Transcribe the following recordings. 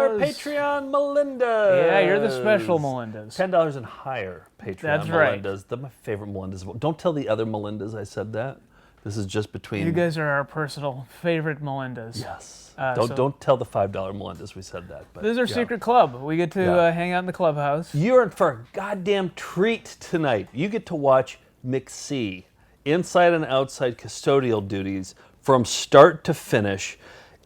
Patreon Melindas. Yeah, you're the special Melindas. $10 and higher Patreon That's Melindas. right. They're my favorite Melindas. Don't tell the other Melindas I said that. This is just between... You guys are our personal favorite Melindas. Yes. So Don't tell the $5 Melindas we said that. But this is our secret club. We get to hang out in the clubhouse. You're in for a goddamn treat tonight. You get to watch McC, inside and outside custodial duties from start to finish.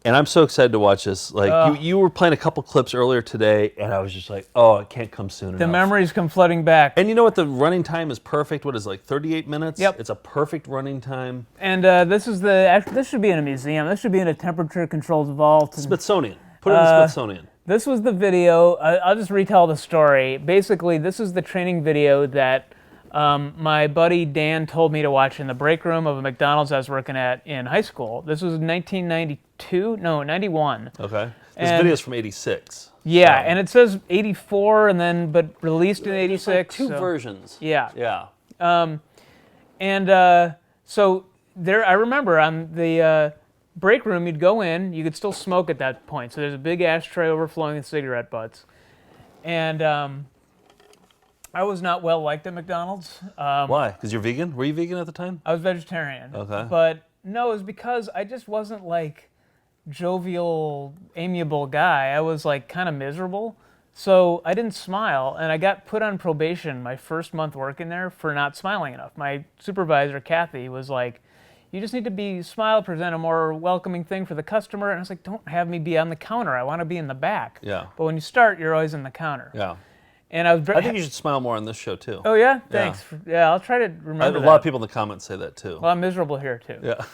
And I'm so excited to watch this. Like you were playing a couple clips earlier today, and I was just like, oh, it can't come soon enough. The memories come flooding back. And you know what? The running time is perfect. What is it, like 38 minutes? Yep. It's a perfect running time. And this should be in a museum. This should be in a temperature-controlled vault. Smithsonian. Put it in the Smithsonian. This was the video. I'll just retell the story. Basically, this is the training video that my buddy Dan told me to watch in the break room of a McDonald's I was working at in high school. This was 91. Okay. This video's from 86. Yeah, and it says 84, but released in 86. Like two versions. Yeah. Yeah. So there, I remember on the break room, you'd go in, you could still smoke at that point. So there's a big ashtray overflowing with cigarette butts. And I was not well liked at McDonald's. Why? Because you're vegan? Were you vegan at the time? I was vegetarian. Okay. But no, it was because I just wasn't like jovial, amiable guy. I was like kind of miserable. So I didn't smile, and I got put on probation my first month working there for not smiling enough. My supervisor, Kathy, was like, you just need to smile, present a more welcoming thing for the customer. And I was like, don't have me be on the counter. I want to be in the back. Yeah. But when you start, you're always in the counter. Yeah. And I think you should smile more on this show, too. Oh, yeah? Thanks. Yeah, I'll try to remember that. A lot of people in the comments say that, too. Well, I'm miserable here, too. Yeah.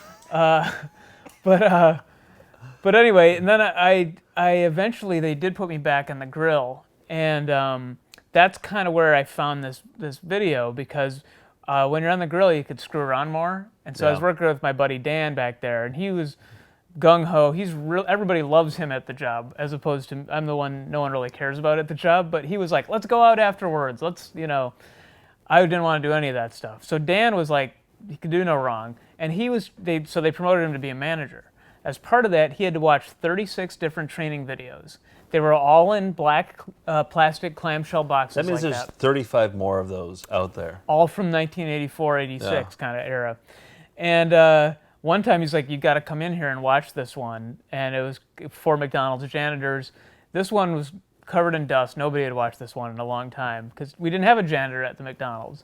But anyway, and then I eventually, they did put me back on the grill. And that's kind of where I found this video, because when you're on the grill, you could screw around more. And so I was working with my buddy Dan back there, and he was gung-ho. Everybody loves him at the job, as opposed to I'm the one no one really cares about at the job. But he was like, let's go out afterwards. I didn't want to do any of that stuff. So Dan was like, he could do no wrong. And so they promoted him to be a manager. As part of that, he had to watch 36 different training videos. They were all in black plastic clamshell boxes. That means there's 35 more of those out there. All from 1984, 86 kind of era. And one time he's like, you got to come in here and watch this one. And it was for McDonald's janitors. This one was covered in dust. Nobody had watched this one in a long time because we didn't have a janitor at the McDonald's.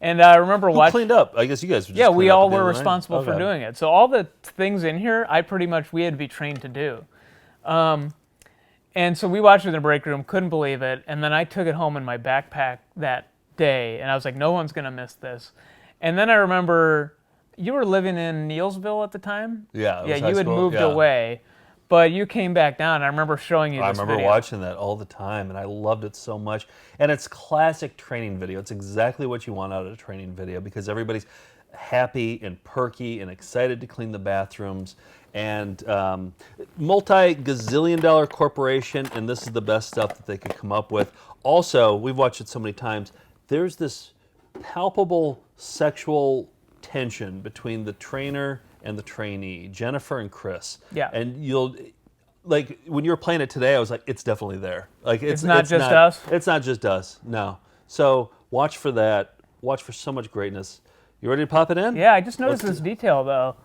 And I remember watching. Who cleaned up? I guess you guys were just Yeah, we all were right? responsible for doing it. So all the things in here, we had to be trained to do. And so we watched it in the break room, couldn't believe it. And then I took it home in my backpack that day. And I was like, no one's going to miss this. And then I remember you were living in Neilsville at the time? Yeah. Yeah, you had moved away. But you came back down. I remember showing you this video. I remember watching that all the time, and I loved it so much. And it's classic training video. It's exactly what you want out of a training video, because everybody's happy and perky and excited to clean the bathrooms. And multi-gazillion-dollar corporation, and this is the best stuff that they could come up with. Also, we've watched it so many times, there's this palpable sexual tension between the trainer and the trainee, Jennifer and Chris. Yeah. And when you were playing it today, I was like, it's definitely there. Like it's not just us? It's not just us, no. So watch for that. Watch for so much greatness. You ready to pop it in? Yeah, I just noticed this detail, though.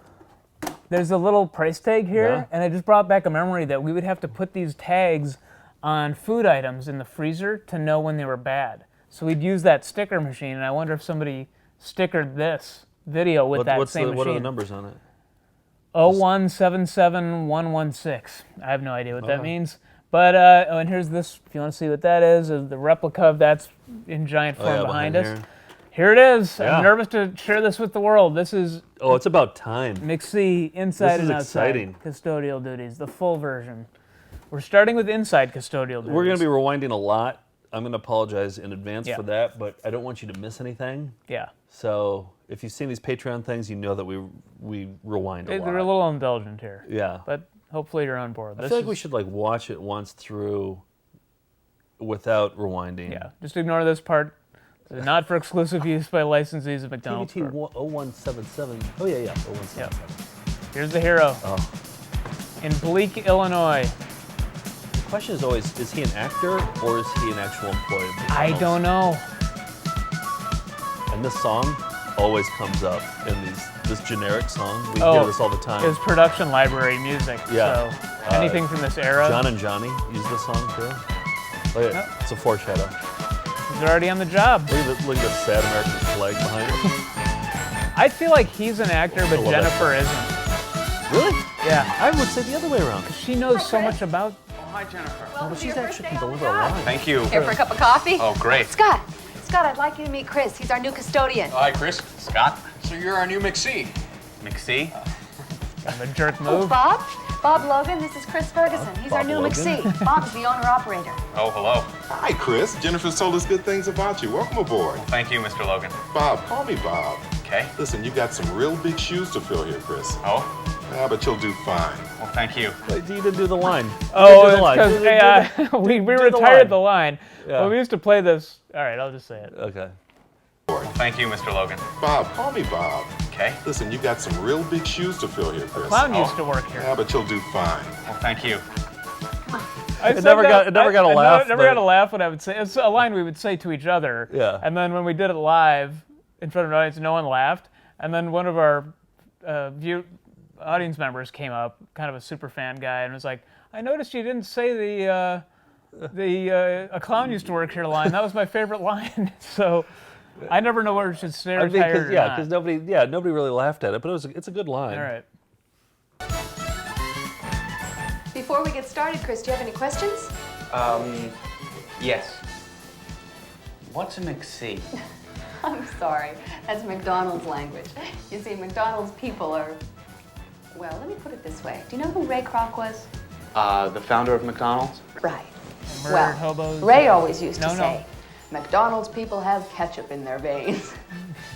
There's a little price tag here, and it just brought back a memory that we would have to put these tags on food items in the freezer to know when they were bad. So we'd use that sticker machine, and I wonder if somebody stickered this video with that same machine. What are the numbers on it? 0177116. I have no idea what that means. But, and here's this, if you want to see what that is the replica of that's in giant form behind us. Here it is. Yeah. I'm nervous to share this with the world. This is... Oh, it's about time. McC, inside and outside. Exciting. Custodial duties, the full version. We're starting with inside custodial duties. We're going to be rewinding a lot. I'm going to apologize in advance for that, but I don't want you to miss anything. Yeah. So if you've seen these Patreon things, you know that we rewind a lot. They're a little indulgent here. Yeah. But hopefully you're on board. I feel like we should watch it once through without rewinding. Yeah. Just ignore this part. Not for exclusive use by licensees of McDonald's. TVT 0177. Oh, yeah. 0177. Yep. Here's the hero. Oh. In Bleak, Illinois. question is always, is he an actor or is he an actual employee of I McDonald's? don't know. And this song always comes up in this generic song. We Oh, hear this all the time. It was production library music. Yeah. So anything from this era. John and Johnny use this song too. Look at it. It's a foreshadow. He's already on the job. Look at the sad American flag behind him. I feel like he's an actor, but love Jennifer isn't. Really? Yeah. I would say the other way around. She knows so much about. Hi, Jennifer. No, but she's actually can deliver a line. Thank you. Here for a cup of coffee? Oh, great. Scott, I'd like you to meet Chris. He's our new custodian. Hi, Chris. Scott. So you're our new McSee. McSee? Kind of a jerk Oh, move. Bob Logan, this is Chris Ferguson. He's our Bob new Logan? McSee. Bob's the owner-operator. Oh, hello. Hi, Chris. Jennifer's told us good things about you. Welcome aboard. Thank you, Mr. Logan. Bob, call me Bob. Okay. Listen, you got some real big shoes to fill here, Chris. Oh, Yeah, but you'll do fine. well, thank you. Wait, you didn't do the line. Oh, You did the line. because we do the retired line. the line. Yeah. Well, we used to play this. All right, I'll just say it. Okay. Thank you, Mr. Logan. Bob, call me Bob. Okay. Listen, you got some real big shoes to fill here, Chris. Clown Oh. used to work here. Yeah, but you'll do fine. Well, thank you. I said never that- got a I laugh, never but- got a laugh when I would say it's a line we would say to each other. Yeah. And then when we did it live in front of an audience, no one laughed. And then one of our audience members came up, kind of a super fan guy, and was like, "I noticed you didn't say a clown used to work here line. That was my favorite line." So I never know where it should stay I mean, retired or not. because nobody really laughed at it, but it's a good line. All right. Before we get started, Chris, do you have any questions? Yes. What's a McSee? I'm sorry. That's McDonald's language. You see, McDonald's people are... Well, let me put it this way. Do you know who Ray Kroc was? The founder of McDonald's? Right. Murdered Well, hobos. Ray always used to No, no. say, McDonald's people have ketchup in their veins.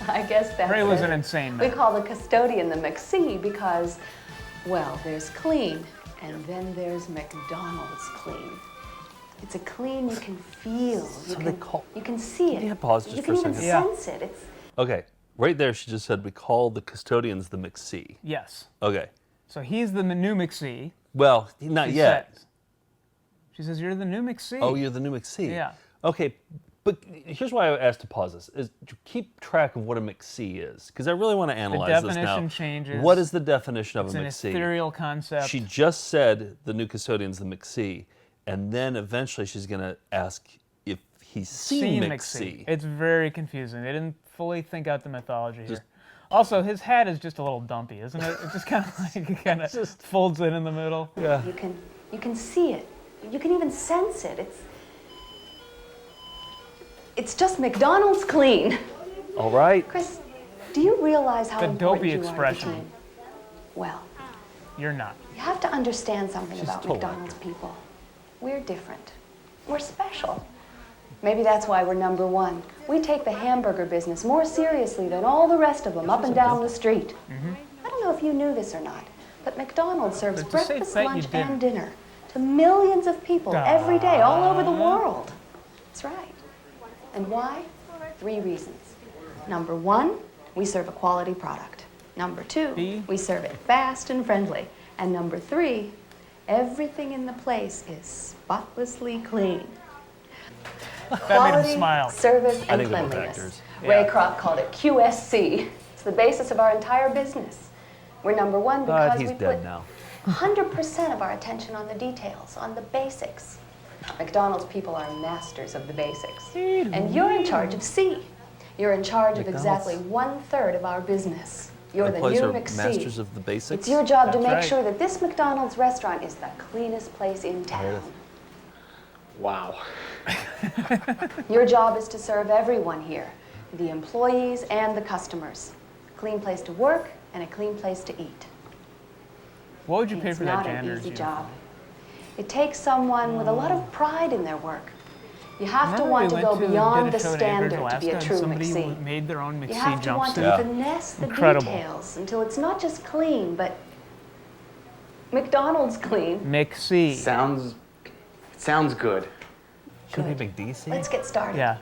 I guess that's Ray was it. an insane We man. call the custodian the McSee because, well, there's clean, and then there's McDonald's clean. It's a clean you can feel. You can see it. you pause just you for a can even second? Yeah. sense it. It's Okay. Right there, she just said we call the custodians the McSee. Yes. Okay. So he's the new McSee. Well, not She yet. says. She says, "You're the new McSee." Oh, you're the new McSee. Yeah. Okay, but here's why I asked to pause this: is to keep track of what a McSee is, because I really want to analyze this now. definition changes. What is the definition of It's a an McSee? ethereal concept. She just said the new custodian's the McSee, and then eventually she's going to ask if he's seen McSee. It's very confusing. They didn't fully think out the mythology here. Also, his hat is just a little dumpy, isn't it? It just kind of folds in the middle. Yeah. you can see it. You can even sense it. It's just McDonald's clean. All right. Chris, do you realize how The important dopey you are to the expression. team? Well, You're not. you have to understand something about totally McDonald's people. We're different. We're special. Maybe that's why we're number one. We take the hamburger business more seriously than all the rest of them up and down the street. I don't know if you knew this or not, but McDonald's serves But to say breakfast, that you lunch, didn't. and dinner to millions of people every day all over the world. That's right. And why? 3 reasons. Number 1, we serve a quality product. Number 2, B. we serve it fast and friendly. And number 3, everything in the place is spotlessly clean. That made him Quality, smile. service, I and think they're both cleanliness. actors. Ray Yeah. Kroc called it QSC. It's the basis of our entire business. We're number 1 But because he's we dead put now. 100% of our attention on the details, on the basics. McDonald's people are masters of the basics. And you're in charge of C. You're in charge of exactly 1/3 of our business. You're the Employees new are McSee. masters of the basics. It's your job to That's make right. sure that this McDonald's restaurant is the cleanest place in town. Wow. Your job is to serve everyone here, the employees and the customers. A clean place to work and a clean place to eat. What would you pay It's for that not an janitor's easy uniform? job. It takes someone with a lot of pride in their work. You have to Remember want we to go went beyond did the a show in standard Anchorage, to be a Alaska, true and somebody McSee. made their own You McSee have to want to jumpsuit. finesse the Incredible. details until it's not just clean, but McDonald's clean. McSee. Sounds good. Should we make DC? Let's get started. Yeah.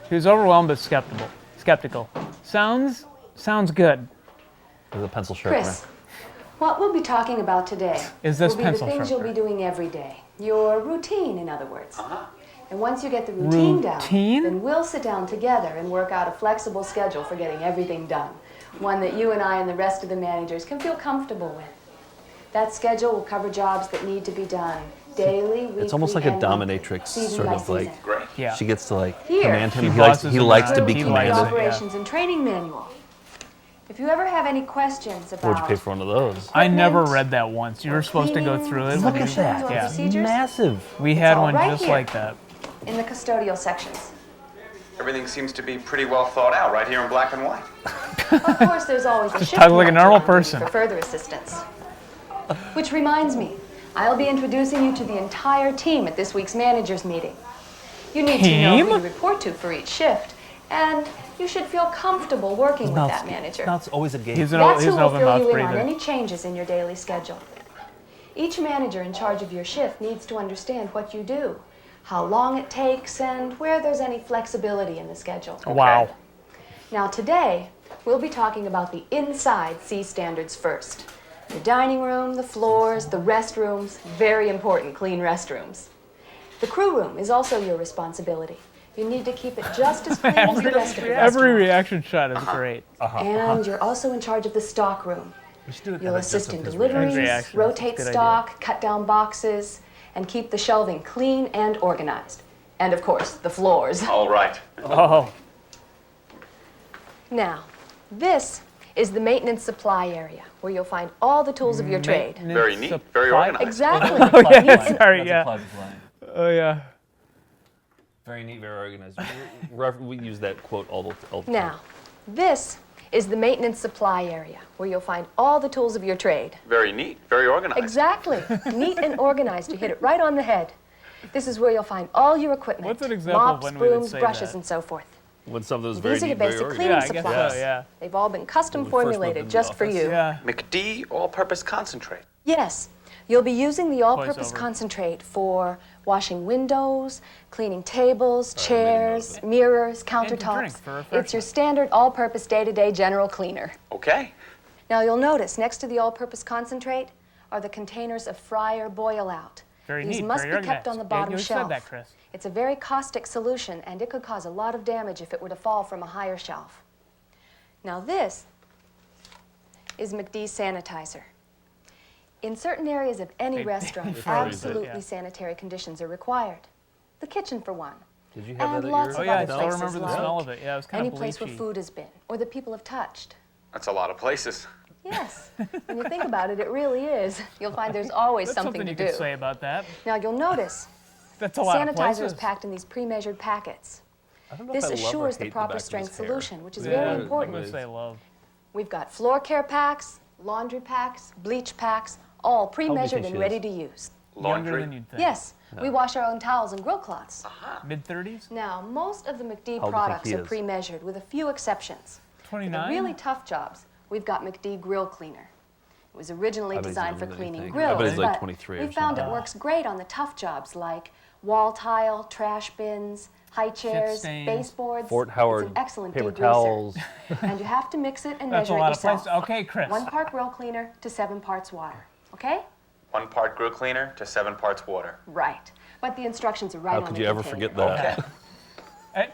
He was overwhelmed but skeptical. Sounds good. With a pencil sharpener. Chris, What we'll be talking about today Is this will be the pencil things you'll sharpener? be doing every day. Your routine, in other words. And once you get the routine down, then we'll sit down together and work out a flexible schedule for getting everything done. One that you and I and the rest of the managers can feel comfortable with. That schedule will cover jobs that need to be done daily, weekly, It's almost like a and monthly, dominatrix, season sort by of like. season. Great. Yeah. She gets to like Here. command him. She He likes bosses he him likes to around. be He The likes it, commanded. yeah. operations and training manual. If you ever have any questions What'd you about pay for one of those? I never equipment, read that once. You were supposed to go through it. Look when at you- that. or Yeah. procedures, Massive. We had all one right just here. like that. in the custodial sections. Everything seems to be pretty well thought out right here in black and white. Of course, there's always a shift talk like a manager normal on duty person. for further assistance. Which reminds me, I'll be introducing you to the entire team at this week's managers meeting. You need to know who Team? you report to for each shift, and you should feel comfortable working with that manager. Now it's always a game. He's an That's who open will fill mouth you in on breather. any changes in your daily schedule. Each manager in charge of your shift needs to understand what you do, how long it takes, and where there's any flexibility in the schedule. Wow. Now today, we'll be talking about the inside C standards first. The dining room, the floors, the restrooms, very important, clean restrooms. The crew room is also your responsibility. You need to keep it just as clean as the rest of the Every restaurant. reaction shot is great. And you're also in charge of the stock room. You'll assist in deliveries, reactions. rotate Good idea. stock, cut down boxes, and keep the shelving clean and organized. And of course, the floors. All right. Oh, Now, this is the maintenance supply area, where you'll find all the tools of your trade. Very neat, very Supply- organized. Exactly. sorry, That's yeah. a Plaza line. Oh, yeah. Very neat, very organized. We use that quote all the time. Now, this is the maintenance supply area, where you'll find all the tools of your trade. Very neat, very organized. Exactly. Neat and organized. You hit it right on the head. This is where you'll find all your equipment. What's an example of mops, when we would brooms, say brushes, that? and so forth. When something's very These are neat, your very basic organized. cleaning Yeah, I guess supplies. so, yeah. They've all been custom When we first moved formulated into just the for office. you. Yeah. McD all-purpose concentrate. Yes, you'll be using the all-purpose Voiceover. concentrate for washing windows, cleaning tables, I made a note of chairs, it. mirrors, to drink countertops. for It's your refreshment. standard all-purpose day-to-day general cleaner. Okay. Now you'll notice next to the all-purpose concentrate are the containers of fry or boil out. Very These neat, must very be kept organized. on the Yeah, bottom you shelf. said that, Chris. It's a very caustic solution, and it could cause a lot of damage if it were to fall from a higher shelf. Now this is McD's sanitizer. In certain areas of any They- restaurant, they freeze it, absolutely yeah. sanitary conditions are required. The kitchen, for one. Did you have And that at lots yours? Oh, of yeah, I other still places remember the like smell of it. Yeah, it was kind any of place where bleachy. food has been, or that people have touched. That's a lot of places. Yes, when you think about it, it really is. You'll find there's always That's something something you to could do. say about that. Now you'll notice That's a lot of sanitizer places. is packed in these pre-measured packets. I don't know This if I love or assures the hate proper back of his strength hair. solution, which is Yeah, very I'm important. going to say love. We've got floor care packs, laundry packs, bleach packs, all pre-measured think and she ready is? to use. Younger Laundry. than you'd think. Yes, we wash our own towels and grill cloths. Mid-30s? Now, most of the McD How old do you think products he are is? pre-measured, with a few exceptions. For the 29? really tough jobs, we've got McD Grill Cleaner. It was originally I bet he's designed for younger than you cleaning think. I bet grills, he's like but 23 or we found it something. works great on the tough jobs like wall tile, trash bins, high chairs, stains. baseboards. Fort It's Howard an excellent paper degreaser. towels. And you have to mix it and That's a measure it lot of yourself. places. Okay, Chris. 1 part grill cleaner to 7 parts water. Okay? 1 part grill cleaner to 7 parts water. Right. But the instructions are right How on could the you ever container. forget that?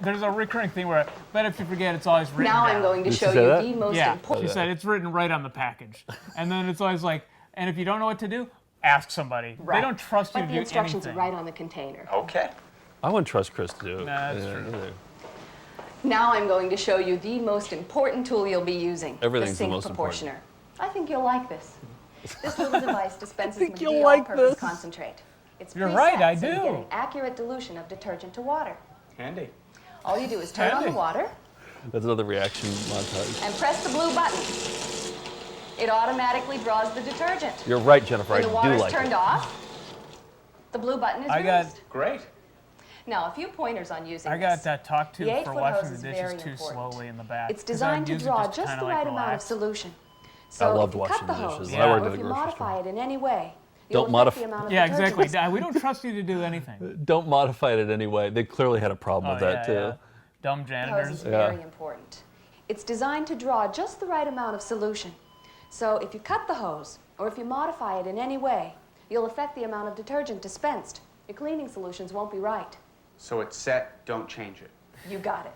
There's a recurring thing where, but if you forget, it's always written Now down. I'm going to Did she show say you that? the most Yeah, important. she said it's written right on the package. And then it's always like, and if you don't know what to do, ask somebody. Right. They don't trust you But to the do instructions anything. are right on the container. Okay. I wouldn't trust Chris to do it. Nah, that's Yeah, true. either. Now I'm going to show you the most important tool you'll be using, Everything's the the sink most proportioner. important. I think you'll like this. This little device dispenses think McD you'll like all-purpose this. concentrate. It's You're preset, right, I so you do. get an accurate dilution of detergent to water. Handy. All you do is turn on the Handy. water That's another reaction montage. and press the blue button. It automatically draws the detergent. You're right, Jennifer. When I the do water's like turned it. off, the blue button is I got- released. Great. Now, a few pointers on using I this. got that talk to The for 8-foot washing hose the is dishes very too important. slowly in the back. It's 'Cause I'd designed to use it draw just just kinda the like right amount of relax. solution. I So loved if you washing cut the the dishes. hose, I worked or at if a you grocery modify store. it in any way, Don't you'll affect modify- the amount of Yeah, detergent. exactly. We don't trust you to do anything. Don't modify it in any way. They clearly had a problem Oh, with that yeah, too. yeah. Dumb The hose janitors. is Yeah. very important. It's designed to draw just the right amount of solution. So if you cut the hose, or if you modify it in any way, you'll affect the amount of detergent dispensed. Your cleaning solutions won't be right. So it's set, don't change it. You got it.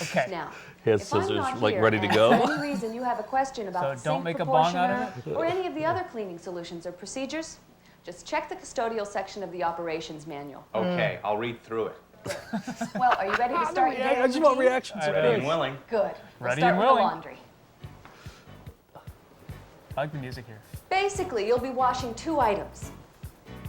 Okay. Now, His if I'm scissors, not like, here ready to and go. for any reason you have a question about the So don't sink make a bong out of proportioner or any of the other cleaning solutions or procedures, just check the custodial section of the operations manual. Okay, I'll read through it. Well, are you ready to start your daily I just want routine? reactions. Ready and willing. Good. We'll Ready start and with willing. the laundry. I like the music here. Basically, you'll be washing 2 items: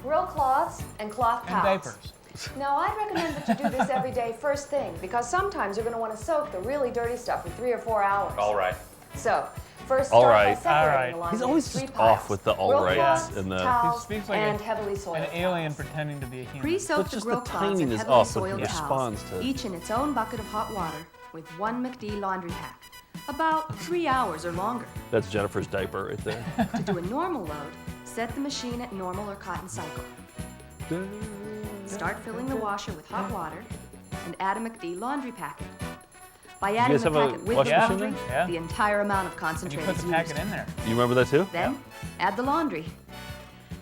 grill cloths and cloth And towels. diapers. Now, I'd recommend that you do this every day first thing, because sometimes you're going to want to soak the really dirty stuff for 3 or 4 hours. All right. So, first All start right. by separating All right. the laundry He's always into 3 just piles. off with the all Grill rights cloths, and the- towels, He speaks like and heavily soiled An alien towels. pretending to be a human. Pre-soak But the just grill the cloths and timing is heavily off when he soiled responds towels, to- each in its own bucket of hot water with 1 McD laundry pack. About 3 hours or longer. That's Jennifer's diaper right there. To do a normal load, set the machine at normal or cotton cycle. Start filling the washer with hot water and add a McD laundry packet. By adding guys the have a packet with washing the machine laundry, there? Yeah. the entire amount of And you concentrate put is the used. packet in there. You remember that too? Then, add the laundry.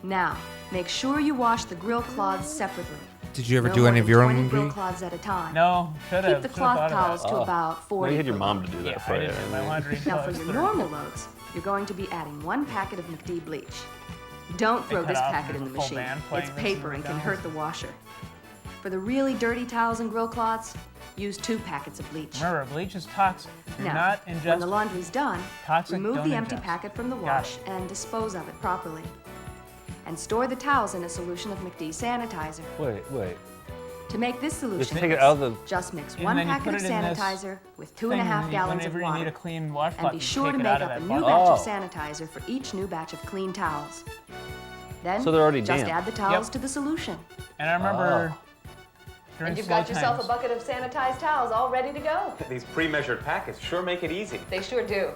Now, make sure you wash the grill cloths separately. Did you ever No do more any of than your 20 own grill laundry? cloths at a time. No, should have. Keep the cloth towels to Oh. about 40. Well, you had your per mom load. to do that Yeah, for I you. did my laundry. Now, until I for was your 30. normal loads, you're going to be adding 1 packet of McD bleach. Don't throw cut this off packet in and the there's a full machine. band playing It's this in paper the and can McDonald's. hurt the washer. For the really dirty towels and grill cloths, use 2 packets of bleach. Remember, bleach is toxic. Do Now, not when ingest. the laundry's done, Toxic, remove don't the empty ingest. packet from the Got wash it. and dispose of it properly. And store the towels in a solution of McD sanitizer. Wait. To make this solution, take it out of the- just mix And 1 then you packet put of it in this sanitizer with thing, 2.5 and gallons of whenever you need a water. clean washcloth, And be you sure take to it make out of up a that new bottle. batch of sanitizer for each new batch of clean towels. Then, So they're already just damp. add the towels Yep. to the solution. And I remember during And you've slow got yourself times, a bucket of sanitized towels all ready to go. These pre-measured packets sure make it easy. They sure do.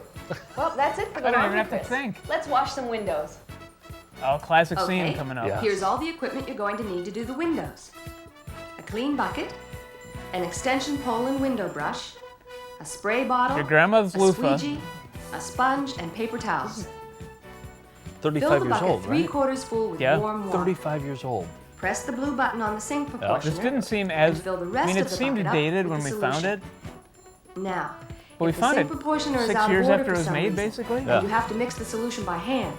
Well, that's it for the I don't even laundry have to quiz. think. Let's wash some windows. Oh, classic Okay. scene coming up. Yeah. Here's all the equipment you're going to need to do the windows. A clean bucket, an extension pole and window brush, a spray bottle, Your grandmother's a loofah. squeegee, a sponge, and paper towels. 35 Fill the years bucket old, right? 3/4 full with Yeah. warm water. 35 years old. Press the blue button on the sink proportioner. This didn't seem as. and fill the I rest mean, of it the seemed bucket up dated with when the we found solution. it. Now, But we if the found sink it proportioner is 6 out years of order after it for was some made, reason, basically. and Yeah. you have to mix the solution by hand,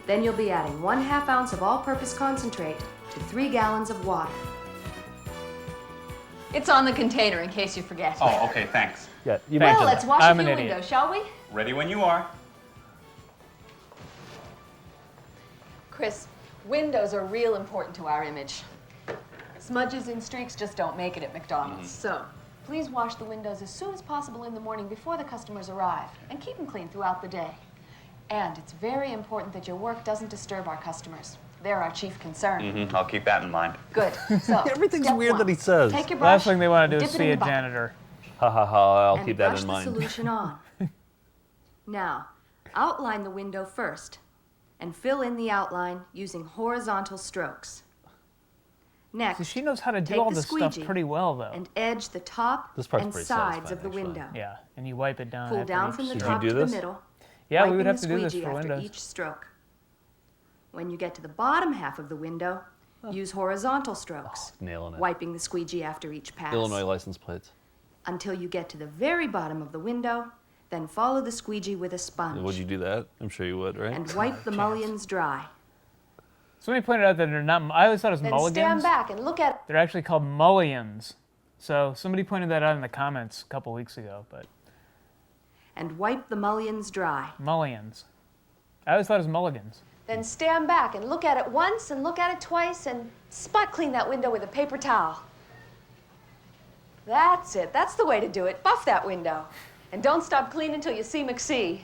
then you'll be adding 1/2 ounce of all-purpose concentrate to 3 gallons of water. It's on the container in case you forget. Oh, okay, thanks. Yeah, you Well, mentioned Let's that. wash I'm a an few idiot. windows, shall we? Ready when you are. Chris, windows are real important to our image. Smudges and streaks just don't make it at McDonald's. So, please wash the windows as soon as possible in the morning before the customers arrive, and keep them clean throughout the day. And it's very important that your work doesn't disturb our customers. They're our chief concern. I'll keep that in mind. Good. So, Everything's step weird one. that he says. Take your brush, Last thing they want to do is dip it in see a the bucket, janitor. Ha ha ha, I'll and keep that brush in the mind. solution on. Now, outline the window first, and fill in the outline using horizontal strokes. Next, See, she knows how to do take all the this stuff squeegee pretty well, though. and edge the top This part's and pretty sides of satisfying, the actually. window. Yeah, and you wipe it down. Pull after down each from the Did stroke. you top do to this? the middle, Yeah, we wiping would have the to do this squeegee for after windows. each stroke. When you get to the bottom half of the window, use horizontal strokes, Nailing it. wiping the squeegee after each pass. Illinois license plates. Until you get to the very bottom of the window, then follow the squeegee with a sponge. Would you do that? I'm sure you would, right? And wipe the mullions dry. Somebody pointed out that they're not. I always thought it was Then mulligans. stand back and look at They're actually called mullions. So somebody pointed that out in the comments a couple weeks ago. But and wipe the mullions dry. mullions. I always thought it was mulligans. Then stand back and look at it once and look at it twice and spot clean that window with a paper towel. That's it. That's the way to do it. Buff that window. And don't stop cleaning until you see McC.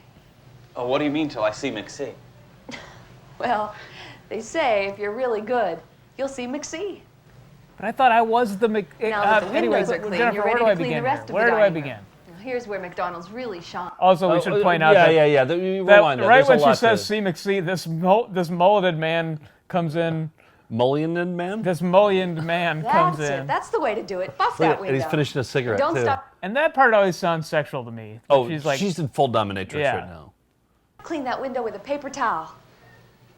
Oh, what do you mean till I see McC? Well, they say if you're really good, you'll see McC. But I thought I was the Mc. Now that the anyway, windows are but clean, Jennifer, you're where ready do I to clean begin the rest here? of the Where do I dining begin? room. Now, here's where McDonald's really shine. Also, we should point out that, Yeah. that Rewind that. right There's a when she lot says to- "see McC," this mulleted man comes in. Mullion man? This mullioned man comes That's in, it. That's the way to do it. Buff Look that at- window. and he's finishing a cigarette, Don't too. stop. and that part always sounds sexual to me. Oh, she's like, she's in full dominatrix Yeah. right now. Clean that window with a paper towel.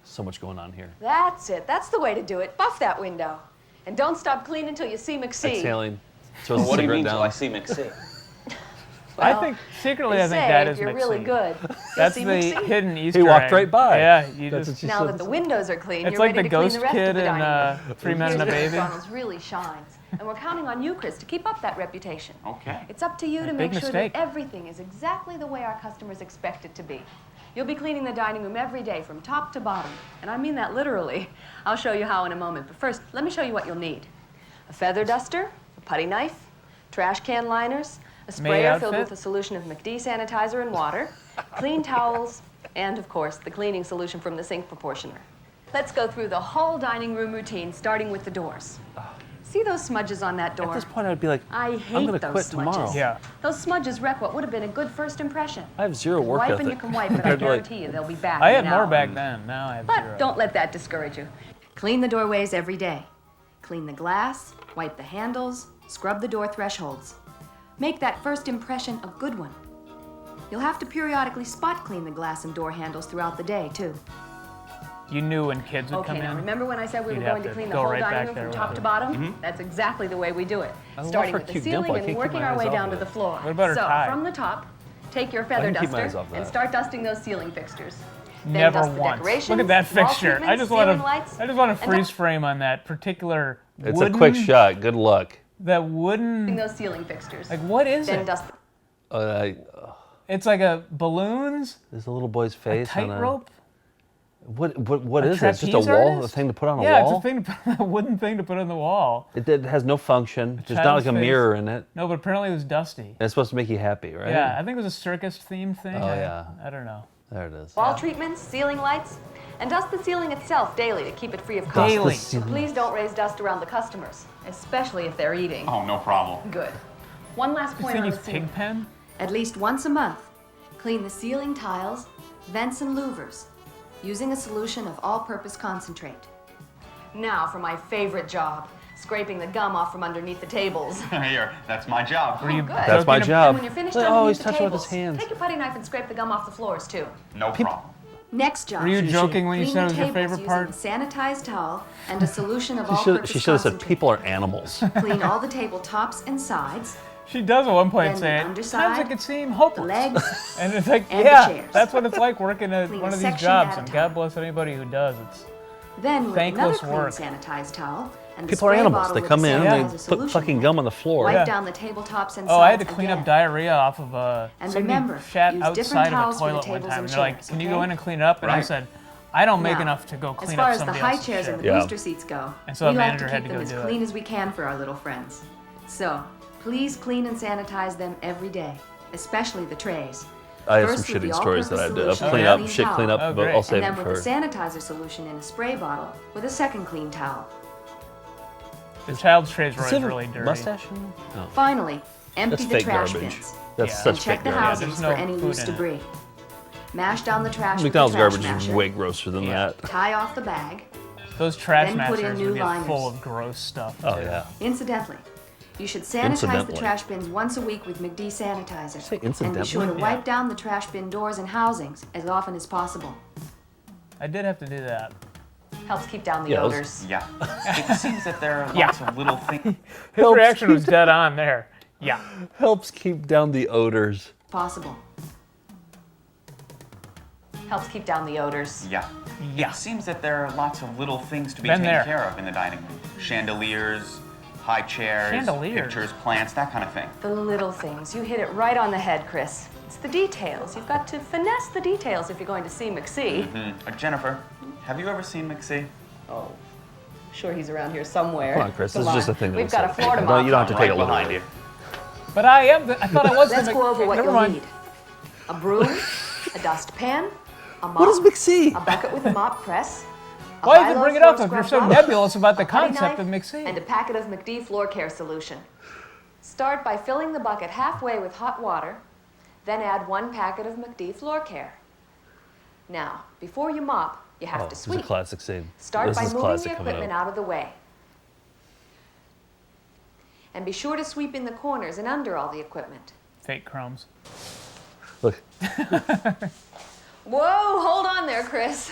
So much going on here. That's it. That's the way to do it. Buff that window. And don't stop cleaning until you see McSee. Exhaling. Well, what do you mean till I see McSee? I think secretly, I They think say that if is you're McSee. really good, you'll That's see the McSee. hidden Easter He walked egg. right by. Yeah, you That's just. what she Now said. that the windows are clean, It's you're like ready the to clean ghost the rest kid of the in dining room. 3 Men and a Here's where Baby. McDonald's really shines. And we're counting on you, Chris, to keep up that reputation. Okay. It's up to you to Big make sure mistake. that everything is exactly the way our customers expect it to be. You'll be cleaning the dining room every day from top to bottom. And I mean that literally. I'll show you how in a moment. But first, let me show you what you'll need. A feather duster, a putty knife, trash can liners, a sprayer filled outfit? with a solution of McD sanitizer and water, clean towels, and of course, the cleaning solution from the sink proportioner. Let's go through the whole dining room routine, starting with the doors. See those smudges on that door? At this point, I'd be like, I I'm hate gonna those quit smudges. tomorrow. Yeah. Those smudges wreck what would have been a good first impression. I have zero work Wipe ethic. and you can wipe, but I compared to, like, guarantee you they'll be back I in had an more hour. back then. Now I have But zero. don't let that discourage you. Clean the doorways every day. Clean the glass, wipe the handles, scrub the door thresholds. Make that first impression a good one. You'll have to periodically spot clean the glass and door handles throughout the day, too. You knew when kids would Okay, come now in. remember when I said we You'd were have going to to clean the go whole right back dining room there from with top it. to bottom? That's exactly the way we do it. I love Starting her with the cute ceiling dimple. I and can't keep working my our eyes way off down of to the it. floor. What about her so, tie? from the top, take your feather can keep my eyes duster off and that. start dusting those ceiling fixtures. Then Never dust the once. decorations, Look at that wall fixture. I treatments, just want ceiling to. lights, I just want to and freeze frame on that particular. It's wooden, a quick shot. Good luck. That wooden. those ceiling fixtures. Like what is Then it? dust It's like a balloons, There's a little boy's a face on a tightrope. What A is it? It's just a trapeze wall, artist? a thing to put on a Yeah, wall. it's a thing, a wooden thing to put on the wall. It has no function. There's not child's like a face. mirror in it. No, but apparently it was dusty. And it's supposed to make you happy, right? Yeah, I think it was a circus themed thing. Oh, yeah. I don't know. There it is. wall treatments, ceiling lights, and dust the ceiling itself daily to keep it free of cobwebs. Daily. So please don't raise dust around the customers, especially if they're eating. Oh, no problem. Good. One last This point thing on the is ceiling. pig pen. At least once a month, clean the ceiling tiles, vents, and louvers using a solution of all-purpose concentrate. Now for my favorite job, scraping the gum off from underneath the tables. Here, that's my job. Were you good. That's my joking job. And when you're finished Look, underneath he's the touching with tables, his hands. take your putty knife and scrape the gum off the floors too. No problem. Next job. Were you joking when you Clean said it the was your tables favorite part? using a sanitized towel and a solution of She all-purpose should have said concentrate. people are animals. Clean all the table tops and sides, She does at one point Then say, the "Times underside, it could seem the hopeless." legs, And it's like, and the yeah, chairs. that's what it's like working at Clean one a of these section jobs. at a And time. God bless anybody who does. It's then with Thankless another work. clean sanitized towel and the People are spray animals. bottle They with come the in and sanitizer they put solution fucking in it. gum on the floor. Wipe Yeah. down the tabletops and oh, I had sides to clean again. up diarrhea off of And somebody remember, shat use different outside of towels a for the toilet one tables time, and and they're like, chairs, "Can you okay? go in and clean it up?" And I Right. said, "I don't make Now, enough to go as clean far up as the somebody high else's chairs shit." and the Yeah. booster seats go, And so the we like manager to had keep to them go as do it. clean as we can for our little friends. So, please clean and sanitize them every day, especially the trays. I have some First with shitty the stories that I all-purpose have to solution clean and up, clean shit towel. clean up, Oh, but great. I'll save And it then with for. the sanitizer solution in a spray bottle with a second clean towel. The child's trays were Does he always have a really dirty. mustache in it? No. Finally, empty That's the fake trash garbage. bins. That's Yeah. such And check fake the garbage. housings there's for no any food loose in it. debris. Mash down the trash McDonald's with the trash garbage is masher. way grosser than Yeah. that. Tie off the bag. Those trash Then put in masters new would get liners. full of gross stuff. Oh too. yeah. Incidentally, you should sanitize the Incidentally. trash bins once a week with McD sanitizer. Say And be sure to incidentally? wipe down the trash bin doors and housings as often as possible. I did have to do that. Helps keep down the Yeah, odors. Yeah. It seems that there are Yeah. lots of little things. His Helps reaction was dead on there. Yeah. Helps keep down the odors. Possible. Helps keep down the odors. Yeah. Yeah. It seems that there are lots of little things to be Been taken there. care of in the dining room. Chandeliers, high chairs, Chandeliers? pictures, plants, that kind of thing. The little things. You hit it right on the head, Chris. It's the details. You've got to finesse the details if you're going to see McSee. Jennifer, have you ever seen McSee? Oh, sure he's around here somewhere. Come on, Chris. This is just a thing that We've we got say. a Florida No, mop. you don't have to take it Right behind literally. you. But I thought I was Let's the go over what Never you'll mind. need. A broom, a dustpan, a mop, What is McSee? a bucket with a mop press, a Why even high-low bring it up floor if you're scrub so bottle, nebulous about the a putty concept of knife, McSee? and a packet of McD floor care solution. Start by filling the bucket halfway with hot water, then add 1 packet of McD floor care. Now, before you mop, you have Oh, to this is a sweep. classic scene. Start This by is moving classic the coming equipment up. out of the way. And be sure to sweep in the corners and under all the equipment. Fake crumbs. Look, Whoa, hold on there, Chris.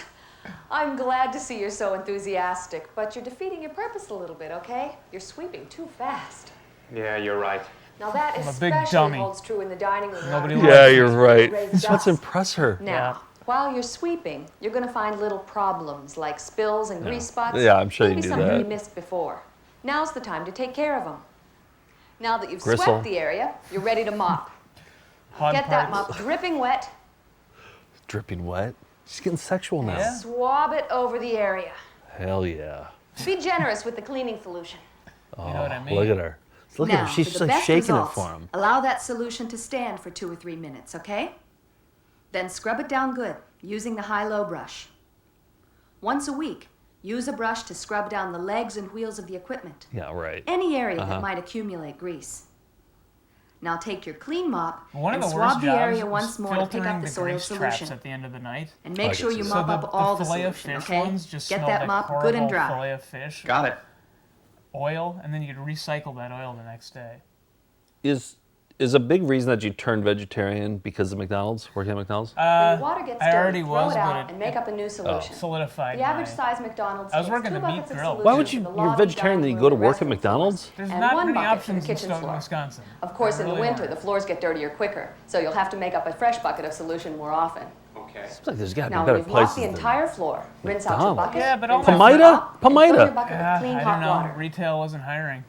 I'm glad to see you're so enthusiastic, but you're defeating your purpose a little bit, okay? You're sweeping too fast. Yeah, you're right. Now that I'm a big especially dummy. holds true in the dining room. Nobody area. likes Yeah, me. you're right. Raise That's what's dust. impress her. Now, Yeah. while you're sweeping, you're going to find little problems like spills and grease spots. Yeah, I'm sure you Maybe do something that. you missed before. Now's the time to take care of them. Now that you've Gristle. swept the area, you're ready to mop. Hot Get that parts. mop dripping wet, Dripping wet. She's getting sexual now. Yeah. swab it over the area. Hell yeah. Be generous with the cleaning solution. You know what I mean? Look at her. Look at Now, her. She's for just the like best shaking results, it for him. allow that solution to stand for 2 or 3 minutes, okay? Then scrub it down good using the high-low brush. Once a week, use a brush to scrub down the legs and wheels of the equipment. Yeah, right. Any area that might accumulate grease. Now take your clean mop One of and the worst swab the jobs area is once more to pick filtering up the the soil grease traps solution. at the end of the night. And I make can sure see you that. mop So up all the fillet of solution, fish okay? ones just Get smell that like mop horrible good and dry. fillet of fish, Got it. oil, and then you can recycle that oil the next day. Is a big reason that you turned vegetarian because of McDonald's, working at McDonald's? When the water gets I dirty, already throw was, it but out and make up a new solution. Solidified. The average my- size McDonald's I was takes working 2 the meat buckets of grill. solution Why would from you? the You're lobby, vegetarian, then dining you go to room, work at and restroom McDonald's? There's and not 1 many bucket for the options in kitchen Stoughton, floor. Wisconsin. Of course, in the Really winter, aren't. the floors get dirtier quicker, so you'll have to make up a fresh bucket of solution more often. Okay. Seems like there's got to Now, be when better you've places. mopped the than- entire floor, rinse out your McDonald's. bucket. Yeah, but all rinse my- out your Pomida? mop, and fill Pomida. your bucket Yeah, with clean I hot don't know. water. Retail wasn't hiring.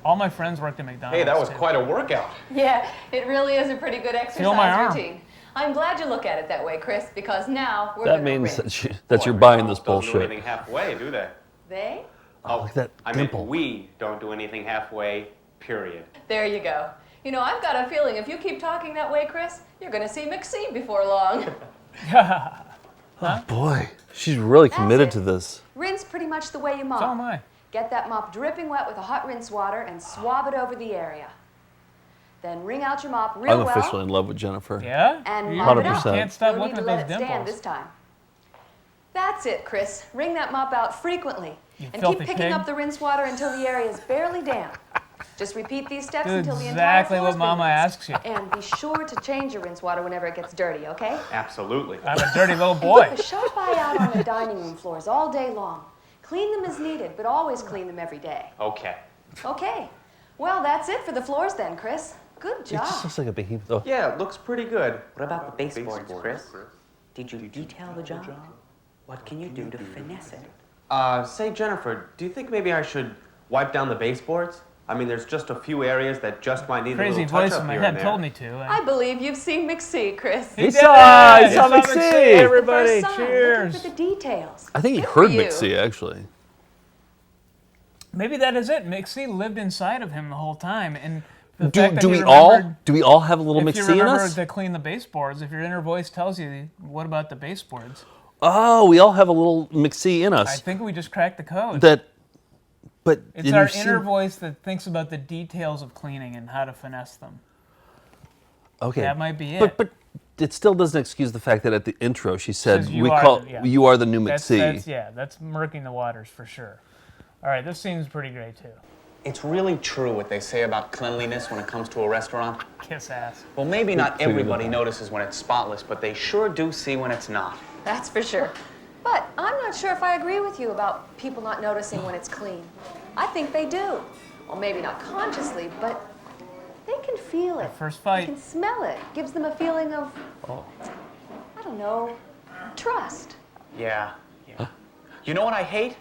All my friends worked at McDonald's. Hey, that was too. quite a workout. Yeah, it really is a pretty good Feel my exercise arm. routine. I'm glad you look at it that way, Chris, because now we're That gonna means rinse. that you're buying this McDonald's Don't do bullshit. anything halfway, do they? They? Oh, look at that I mean, dimple. we don't do anything halfway, period. There you go. You know, I've got a feeling if you keep talking that way, Chris, you're going to see McSee before long. Oh boy, she's really That's committed it. to this. Rinse pretty much the way you mop. So am I. Get that mop dripping wet with a hot rinse water and swab it over the area. Then wring out your mop real I'm well officially in love with Jennifer. Yeah? and You mop it up. 100%. can't stop No need looking to at let those it stand dimples. this time. That's it, Chris. Wring that mop out frequently. You And filthy keep picking pig. up the rinse water until the area is barely damp. Just repeat these steps Do until the entire exactly floor's what been Mama rinsed. asks you. And be sure to change your rinse water whenever it gets dirty, okay? Absolutely. I'm a dirty little boy. Keep a sharp eye out on the dining room floors all day long. Clean them as needed, but always clean them every day. Okay. Okay. Well, that's it for the floors then, Chris. Good It just job. looks like a behemoth. Oh, Yeah, it looks pretty good. What about the baseboards, Chris? Did you detail the job? What can you do to finesse it? Say, Jennifer, do you think maybe I should wipe down the baseboards? I mean, there's just a few areas that just might need a Crazy little voice touch in up my here head and there. told me to. I believe you've seen McSee, Chris. He saw did! it! He saw McSee, McSee! Everybody, First sign, cheers! looking for the details. I think he Good for heard you. McSee actually. Maybe that is it. McSee lived inside of him the whole time, and the Do, fact that do he we all remembered- do we all have a little If you McSee in remember us? to clean the baseboards, if your inner voice tells you, what about the baseboards? Oh, we all have a little McSee in I us. think we just cracked the code. But It's in our your scene- inner voice that thinks about the details of cleaning and how to finesse them. Okay, That might be it. But it still doesn't excuse the fact that at the intro she said Says you we are call the- yeah. you are the new That's McSee. that's murking the waters for sure. All right, this seems pretty great too. It's really true what they say about cleanliness when it comes to a restaurant. Kiss ass. Well, maybe not Clean it everybody up. notices when it's spotless, but they sure do see when it's not. That's for sure. But I'm not sure if I agree with you about people not noticing when it's clean. I think they do. Well, maybe not consciously, but they can feel it. First They fight. can smell it. Gives them a feeling of, I don't know, trust. Yeah. You know what I hate?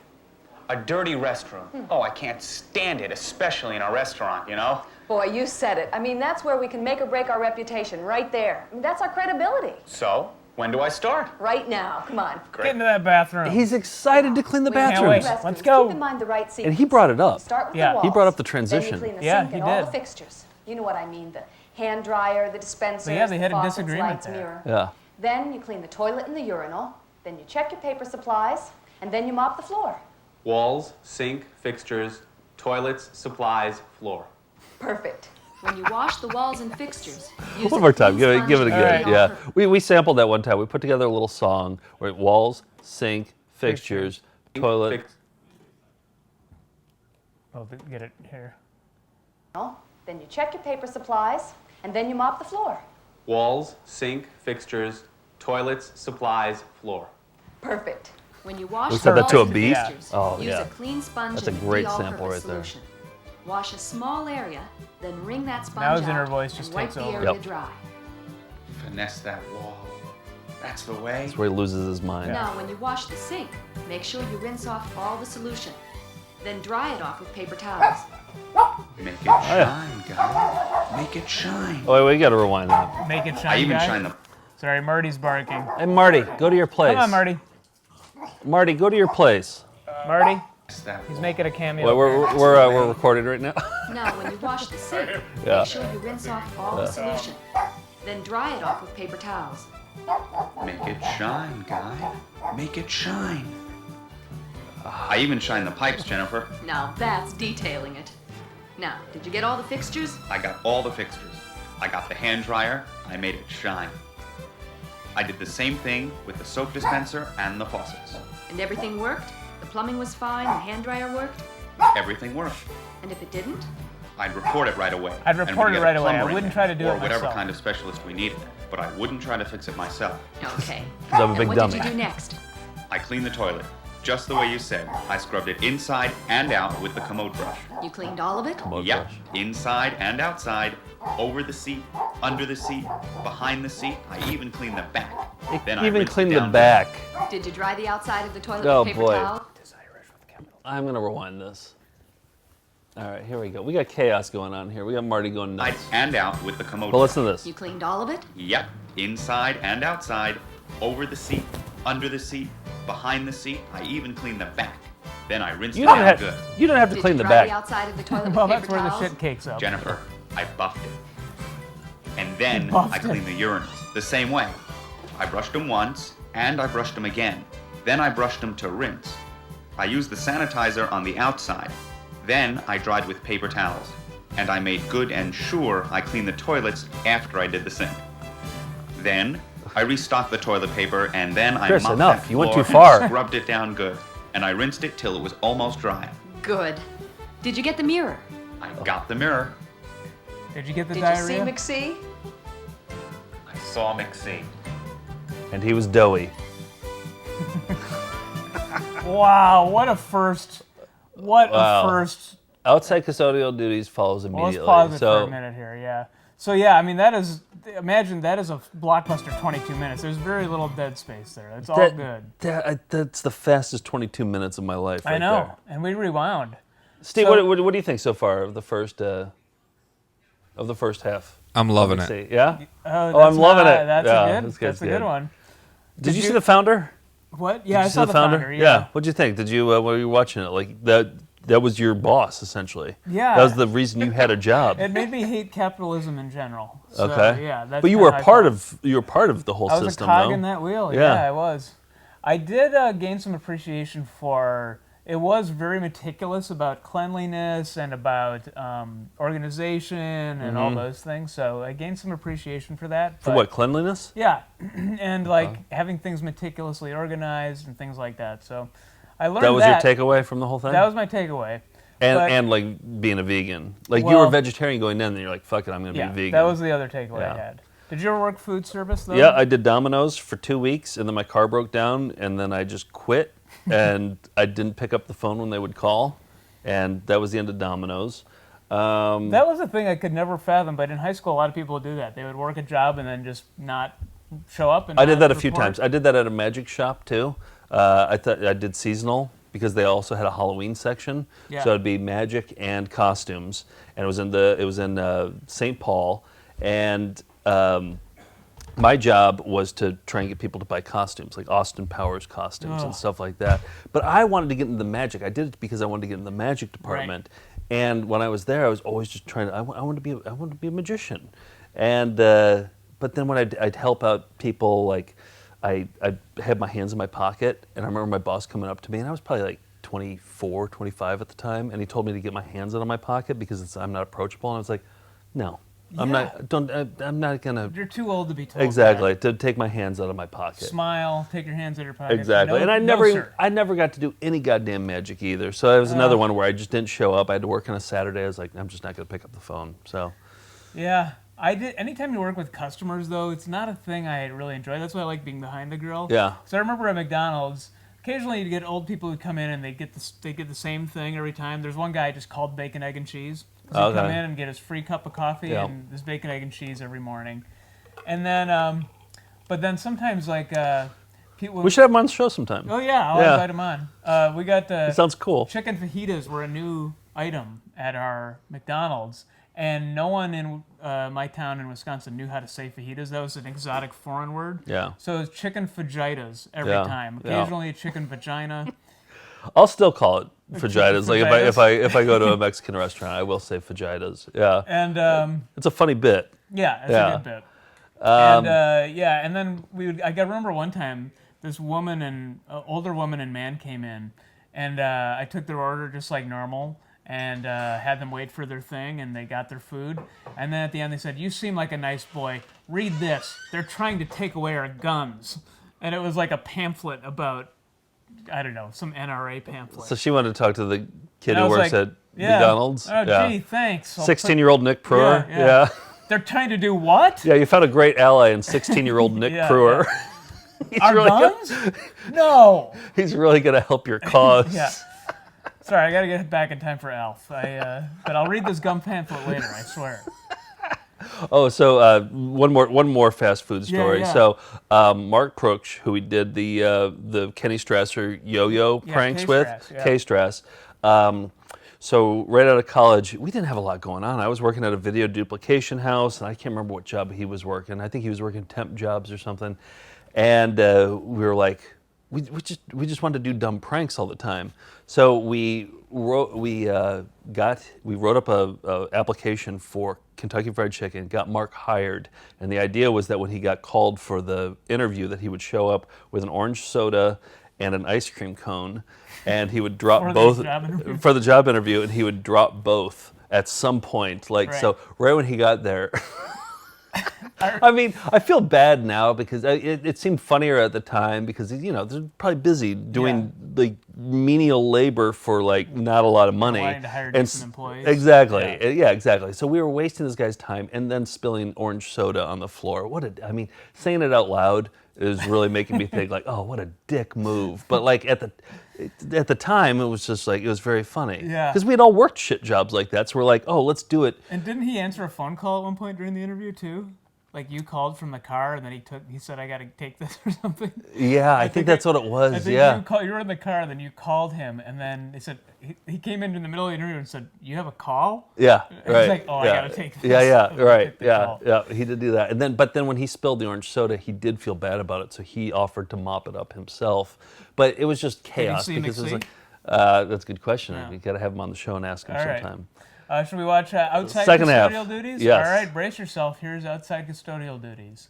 A dirty restroom. Oh, I can't stand it, especially in a restaurant, you know? Boy, you said it. I mean, that's where we can make or break our reputation, right there. I mean, that's our credibility. So, when do I start? Right now. Come on. Get into that bathroom. He's excited to clean the When you Can't bathrooms. wait. restrooms, Let's go. Keep in mind the right sequence. And he brought it up. Start with Yeah. the He walls. brought up the Then transition. you clean the Yeah, sink he and all did. the fixtures. You know what I mean, the hand dryer, the dispensers, yeah, they had the a faucets, disagreement lights, there. mirror. Yeah. Then you clean the toilet and the urinal. Then you check your paper supplies, and then you mop the floor. Walls, sink, fixtures, toilets, supplies, floor. Perfect. When you wash the walls and fixtures, use One a more time. clean Give it sponge again. All right. Yeah. We sampled that one time. We put together a little song where walls, sink, fixtures, toilet. Fix- Oh, get it here. Then you check your paper supplies, and then you mop the floor. Walls, sink, fixtures, toilets, supplies, floor. Perfect. When you wash We said that to a all the beat? fixtures, Oh, use yeah. a clean sponge That's a and great all-purpose sample right there. solution. Wash a small area, then wring that sponge Now his inner out voice and just wipe takes the over. area Yep. dry. Finesse that wall. That's the way. That's where he loses his mind. Now, when you wash the sink, make sure you rinse off all the solution. Then dry it off with paper towels. Make it shine, guy. Make it shine. Oh, wait, we got to rewind that. Make it shine, I even guy. shine the. Sorry, Marty's barking. Hey, Marty, go to your place. Come on, Marty. Marty, go to your place. Marty, That he's making a cameo. Wait, we're recording right now. Now, when you wash the sink, Yeah. make sure you rinse off all the solution. Then dry it off with paper towels. Make it shine, guy. Make it shine. I even shine the pipes, Jennifer. Now that's detailing it. Now, did you get all the fixtures? I got all the fixtures. I got the hand dryer. I made it shine. I did the same thing with the soap dispenser and the faucets. And everything worked? The plumbing was fine, the hand dryer worked? Everything worked. And if it didn't? I'd report it right away. I'd and report we'd it get a right away. I plumber in wouldn't there, try to do or it whatever myself. kind of specialist we needed. But I wouldn't try to fix it myself. Okay. I'm a big and what dummy. did you do next? I cleaned the toilet, just the way you said. I scrubbed it inside and out with the commode brush. You cleaned all of it? Yep, inside and outside, over the seat, under the seat, behind the seat. I even cleaned the back. Then I Even rinsed it clean the down back. Did you dry the outside of the toilet Oh, with paper boy. towel? I'm going to rewind this. All right, here we go. We got chaos going on here. We got Marty going Inside nuts. and out with the commode But brush. listen to this. You cleaned all of it? Yep, inside and outside, over the seat, under the seat, behind the seat. I even cleaned the back. Then I rinsed You it don't down have, good. you don't have to Did clean you the dry the back. outside of the toilet with Well, paper that's where the towels? shit cakes up. Jennifer, I buffed it. And then Buffed I cleaned the urinals the same way. I brushed them once, and I brushed them again. Then I brushed them to rinse. I used the sanitizer on the outside. Then I dried with paper towels. And I made good and sure I cleaned the toilets after I did the sink. Then I restocked the toilet paper, and then I Chris, mopped enough. that You went floor too far. and scrubbed it down good. And I rinsed it till it was almost dry. Good. Did you get the mirror? I got the mirror. Did you get the Did diarrhea? you see McSee? I saw McSee. And he was doughy. Wow, what a first. What Wow. a first. Outside custodial duties follows Well, let's immediately. pause it for so a minute here, yeah. So, yeah, I mean, that is, imagine that is a blockbuster 22 minutes. There's very little dead space there. It's all good. that's the fastest 22 minutes of my life. Right I know. There. And we rewound. Steve, So- what do you think so far of the first half? I'm loving Let's it. see. Yeah. Oh, I'm loving it. That's Yeah, a good. that's That's a good. good one. Did you see the founder? What? Yeah, Did I you saw see the founder. Yeah. What'd you think? Did you when you were watching it? Like that was your boss essentially. Yeah. That was the reason you had a job. It made me hate capitalism in general. So, Okay. Yeah. That's But you kinda were how I part felt. of the whole I was system, a cog though. in that wheel. Yeah. Yeah, I was. I did gain some appreciation for. It was very meticulous about cleanliness and about organization and all those things. So I gained some appreciation for that. For but- what, cleanliness? Yeah, and like having things meticulously organized and things like that. So I learned That was your takeaway from the whole thing? That was my takeaway. and but- and like being a vegan. Like you were Well- a vegetarian going in, and you're like, fuck it, I'm gonna Yeah, be vegan. that was the other takeaway I Yeah. had. Did you ever work food service though? Yeah, I did Domino's for 2 weeks, and then my car broke down, and then I just quit, and I didn't pick up the phone when they would call, and that was the end of Domino's. That was a thing I could never fathom, but in high school, a lot of people would do that. They would work a job and then just not show up. And I did not that a few report. times. I did that at a magic shop too. I thought I did seasonal because they also had a Halloween section, Yeah. so it'd be magic and costumes, and it was in St. Paul, and my job was to try and get people to buy costumes, like Austin Powers costumes Oh. and stuff like that. But I wanted to get into the magic. I did it because I wanted to get in the magic department. And when I was there, I was always just trying to. I wanted to be a magician. And but then when I'd help out people, like I'd have my hands in my pocket, and I remember my boss coming up to me, and I was probably like 24, 25 at the time, and he told me to get my hands out of my pocket because I'm not approachable. And I was like, no. I'm not gonna. You're too old to be told. Exactly, that. to take my hands out of my pocket. Smile, take your hands in your pocket. Exactly, No, and I no, never, sir. I never got to do any goddamn magic either. So it was another one where I just didn't show up. I had to work on a Saturday. I was like, I'm just not gonna pick up the phone. So Yeah, Anytime you work with customers, though, it's not a thing I really enjoy. That's why I like being behind the grill. Yeah. So I remember at McDonald's, occasionally you get old people who come in and they get the same thing every time. There's one guy I just called bacon, egg, and cheese. He'd come in and get his free cup of coffee and his bacon, egg, and cheese every morning. And then, but then sometimes like people. We should have him on the show sometime. Oh yeah, I'll invite him on. We got It sounds cool. chicken fajitas were a new item at our McDonald's. And no one in my town in Wisconsin knew how to say fajitas. That was an exotic foreign word. Yeah. So it's chicken fajitas every time. Occasionally a chicken vagina. I'll still call it fajitas. Like fajitas. if I go to a Mexican restaurant, I will say fajitas. Yeah. And It's a funny bit. yeah, it's a good bit. And then I remember one time this woman and older woman and man came in, and I took their order just like normal. And had them wait for their thing, and they got their food. And then at the end they said, "You seem like a nice boy. Read this. They're trying to take away our guns." And it was like a pamphlet about, I don't know, some NRA pamphlet. So she wanted to talk to the kid And I who was works like, at McDonald's. Oh, gee, thanks. 16-year-old Nick Pruer. Yeah. They're trying to do what? Yeah, you found a great ally in 16-year-old Nick Pruer. Our guns? No. He's really going to help your cause. Yeah. Sorry, I got to get back in time for Alf. But I'll read this gum pamphlet later, I swear. Oh, so one more fast food story. Yeah. So Mark Proksch, who we did the Kenny Strasser yo-yo pranks with, K-Strass. So right out of college, we didn't have a lot going on. I was working at a video duplication house, and I can't remember what job he was working. I think he was working temp jobs or something. And we were like, we just wanted to do dumb pranks all the time. So we wrote up a application for Kentucky Fried Chicken, got Mark hired, and the idea was that when he got called for the interview that he would show up with an orange soda and an ice cream cone, and he would drop both for the job interview, and he would drop both at some point. So right when he got there. I mean, I feel bad now because it seemed funnier at the time because, they're probably busy doing like menial labor for like not a lot of money. Wanting to hire decent employees. Exactly. Yeah, exactly. So we were wasting this guy's time and then spilling orange soda on the floor. Saying it out loud is really making me think like, oh, what a dick move. But like at the time, it was just like, it was very funny. Yeah. Because we had all worked shit jobs like that. So we're like, oh, let's do it. And didn't he answer a phone call at one point during the interview too? Like you called from the car, and then he said, "I got to take this" or something. Yeah, I think that's what it was. I think yeah, you were in the car, and then you called him, and then he said he came in the middle of the interview and said, "You have a call?" Yeah, and right. He's like, "Oh, yeah. I got to take this." Yeah, right. Call. Yeah, he did do that. And then when he spilled the orange soda, he did feel bad about it, so he offered to mop it up himself. But it was just chaos because it was like, that's a good question. Yeah. You got to have him on the show and ask him sometime. Should we watch Outside Second Custodial half. Duties? Yes. All right, brace yourself. Here's Outside Custodial Duties.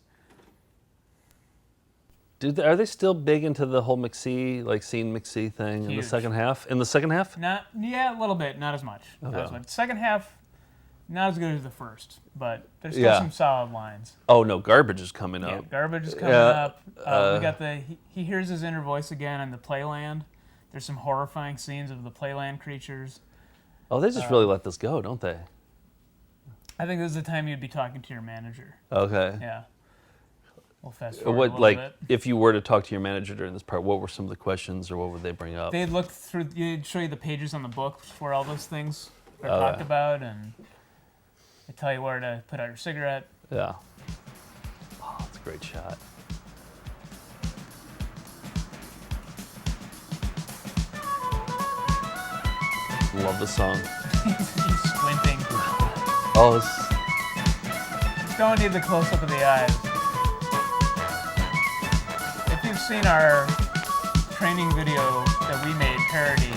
Are they still big into the whole McSee, like seeing McSee thing in the second half? In the second half? A little bit, not as much. Okay. Not as much. Second half, not as good as the first, but there's still some solid lines. Oh no, Garbage is coming up. Yeah, Garbage is coming up. We got he hears his inner voice again in the Playland. There's some horrifying scenes of the Playland creatures. Oh, they just really let this go, don't they? I think this is the time you'd be talking to your manager. Okay. Yeah. We'll fast forward a little bit. If you were to talk to your manager during this part, what were some of the questions or what would they bring up? They'd look through, they'd show you the pages on the book where all those things are talked about, and they tell you where to put out your cigarette. Yeah. Oh, that's a great shot. Love the song. He's squinting. Oh, Don't need the close-up of the eyes. If you've seen our training video that we made, parody,